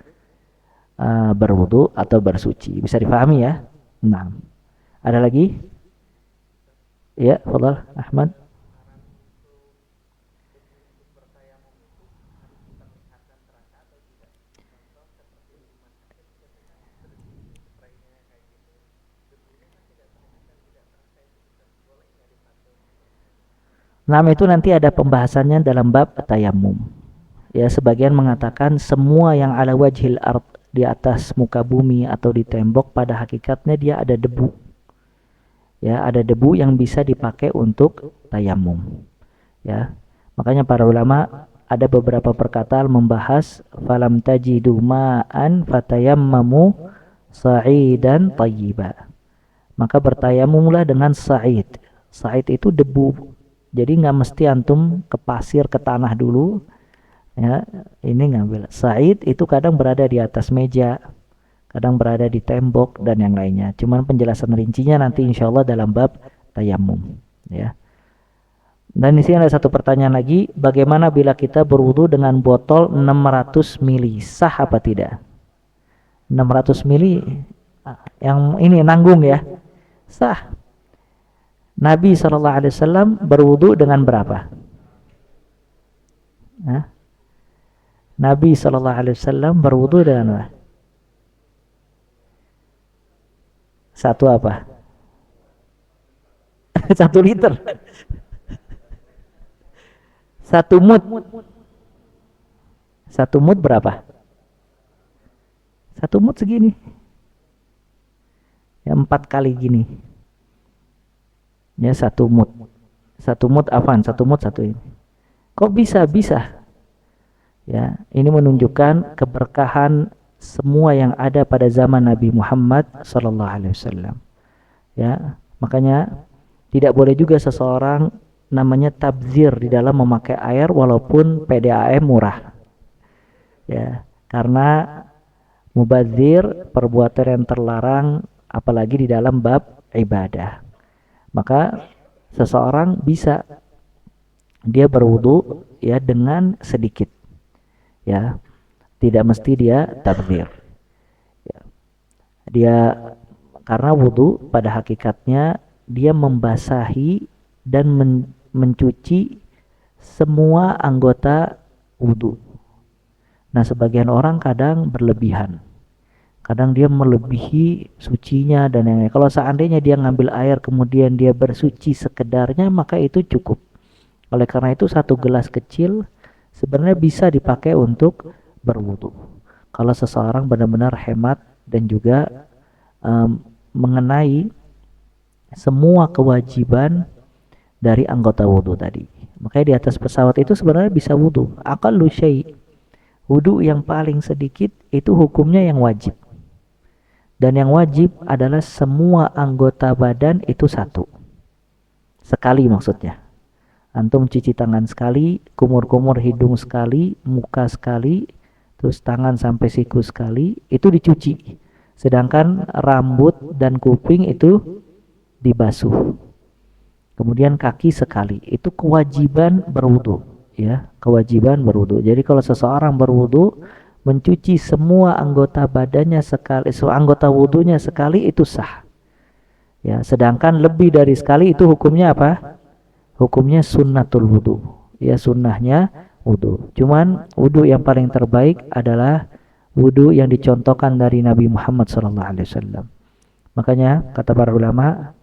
berwudu atau bersuci. Bisa difahami ya? Nah, ada lagi? Ya, fadhal Ahmad. Nah, itu nanti ada pembahasannya dalam bab tayammum. Ya, sebagian mengatakan semua yang ala wajhil ard, di atas muka bumi atau di tembok, pada hakikatnya dia ada debu. Ya, ada debu yang bisa dipakai untuk tayammum. Ya. Makanya para ulama ada beberapa perkataan membahas falam tajidu ma'an fatayammamu sa'idan thayyiba. Maka bertayamumlah dengan sa'id. Sa'id itu debu. Jadi nggak mesti antum ke pasir, ke tanah dulu. Ya, ini ngambil. Sa'id itu kadang berada di atas meja, kadang berada di tembok dan yang lainnya. Cuman penjelasan rincinya nanti insya Allah dalam bab tayammum. ya. Dan di sini ada satu pertanyaan lagi, bagaimana bila kita berwudu dengan botol 600 mili, sah apa tidak? 600 mili yang ini nanggung ya, sah. Nabi SAW berwudu dengan berapa? Hah? Nabi SAW berwudu dengan apa? Satu apa? 1 liter. 1 mud. 1 mud berapa? 1 mud segini. Ya 4 kali gini. Ya 1 mud. 1 mud apaan? 1 mud 1 ini. Kok bisa? Bisa. Ya, ini menunjukkan keberkahan semua yang ada pada zaman Nabi Muhammad SAW. Ya, makanya tidak boleh juga seseorang namanya tabzir di dalam memakai air walaupun PDAM murah. Ya, karena mubazir perbuatan yang terlarang apalagi di dalam bab ibadah. Maka seseorang bisa dia berwudu ya dengan sedikit. Ya. Tidak mesti dia tabzir. Ya. Dia karena wudu pada hakikatnya dia membasahi dan mencuci semua anggota wudu. Nah, sebagian orang kadang berlebihan. Kadang dia melebihi sucinya dan yang lain. Kalau seandainya dia ngambil air kemudian dia bersuci sekedarnya, maka itu cukup. Oleh karena itu 1 gelas kecil sebenarnya bisa dipakai untuk berwudu. Kalau seseorang benar-benar hemat dan juga mengenai semua kewajiban dari anggota wudu tadi. Makanya di atas pesawat itu sebenarnya bisa wudu. Aqallu syai'. Wudu yang paling sedikit itu hukumnya yang wajib. Dan yang wajib adalah semua anggota badan itu 1. Sekali maksudnya. Antum cuci tangan sekali, kumur-kumur hidung sekali, muka sekali, terus tangan sampai siku sekali, itu dicuci. Sedangkan rambut dan kuping itu dibasuh. Kemudian kaki sekali, itu kewajiban berwudu, ya, kewajiban berwudu. Jadi kalau seseorang berwudu mencuci semua anggota badannya sekali, anggota wudunya sekali itu sah. Ya, sedangkan lebih dari sekali itu hukumnya apa? Hukumnya sunnatul wudu. Ya, sunnahnya wudu. Cuman wudu yang paling terbaik adalah wudu yang dicontohkan dari Nabi Muhammad SAW. Makanya kata para ulama,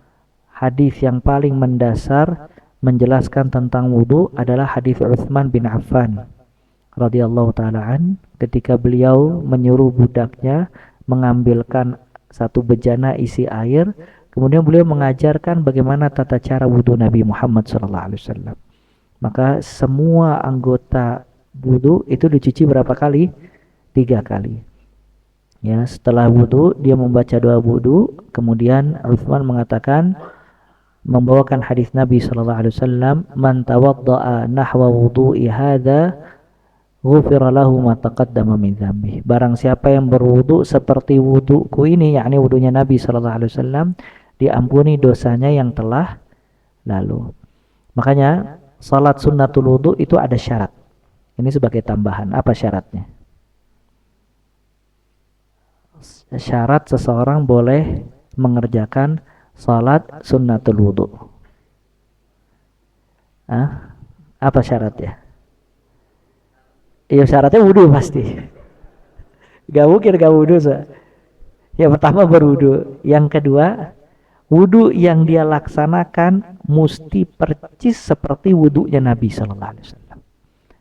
hadis yang paling mendasar menjelaskan tentang wudu adalah hadis Utsman bin Affan radhiyallahu taala an, ketika beliau menyuruh budaknya mengambilkan 1 bejana isi air, kemudian beliau mengajarkan bagaimana tata cara wudu Nabi Muhammad SAW. Maka semua anggota wudu itu dicuci berapa kali? 3 kali. Ya, setelah wudu dia membaca doa wudu, kemudian Utsman mengatakan, membawakan hadis Nabi SAW, man tawadda'a nahwa wudu'i hadza ghufira lahu ma taqaddama min dzambi. Barang siapa yang berwudu seperti wuduku ini, yakni wudunya Nabi SAW, diampuni dosanya yang telah lalu. Makanya salat sunnatul wudu itu ada syarat. Ini sebagai tambahan. Apa syaratnya? Syarat seseorang boleh mengerjakan salat sunnatul wudu. Apa syaratnya? Ya syaratnya wudu pasti. Gak mungkin gak wudu. Yang pertama berwudu. Yang kedua, wudu yang dia laksanakan mesti percis seperti wudunya Nabi SAW.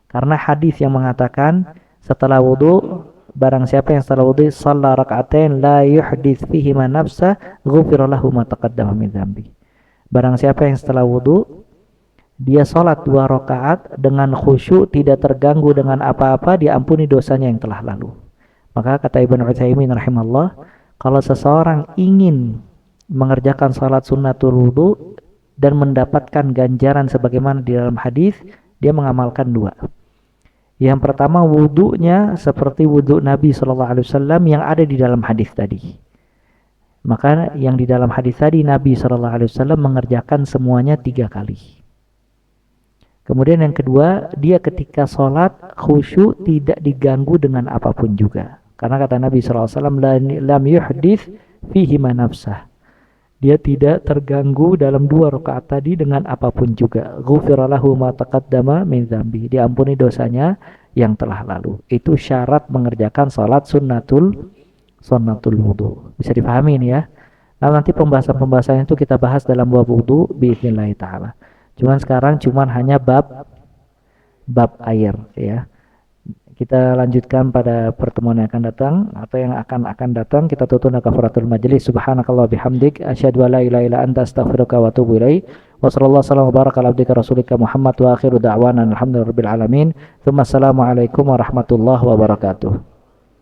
Karena hadis yang mengatakan setelah wudu, barang siapa yang setelah wudu shalla raka'atain la yuhdits fihi ma nafsa ghufira lahu ma taqaddama min dzambi. Barang siapa yang setelah wudu dia salat 2 rakaat dengan khusyuk, tidak terganggu dengan apa-apa, diampuni dosanya yang telah lalu. Maka kata Ibnu Utsaimin rahimahullah, kalau seseorang ingin mengerjakan salat sunnatul wudu dan mendapatkan ganjaran sebagaimana di dalam hadis, dia mengamalkan 2. Yang pertama, wudunya seperti wudu Nabi SAW yang ada di dalam hadis tadi. Maka yang di dalam hadis tadi Nabi SAW mengerjakan semuanya 3 kali. Kemudian yang kedua, dia ketika sholat khusyuk tidak diganggu dengan apapun juga. Karena kata Nabi SAW, lam yuhdith fihi ma nafsah. Dia tidak terganggu dalam 2 rakaat tadi dengan apapun juga. Ghufira lahu ma taqaddama min dzambi. Diampuni dosanya yang telah lalu. Itu syarat mengerjakan sholat sunnatul wudu. Bisa dipahami ini ya. Nah, nanti pembahasan-pembahasan itu kita bahas dalam bab wudu biiznillah taala. Cuman sekarang hanya bab air ya. Kita lanjutkan pada pertemuan yang akan datang atau yang akan datang. Kita tutup dengan kafaratul majlis. Subhanakallah bihamdik asyhadu an la ilaha illa anta astaghfiruka wa atubu ilaik. Wa sallallahu wa baraka ala abdika rasulika Muhammad wa akhiru da'wana alhamdulillahirabbil alamin. Tsumma assalamu alaikum warahmatullahi wabarakatuh.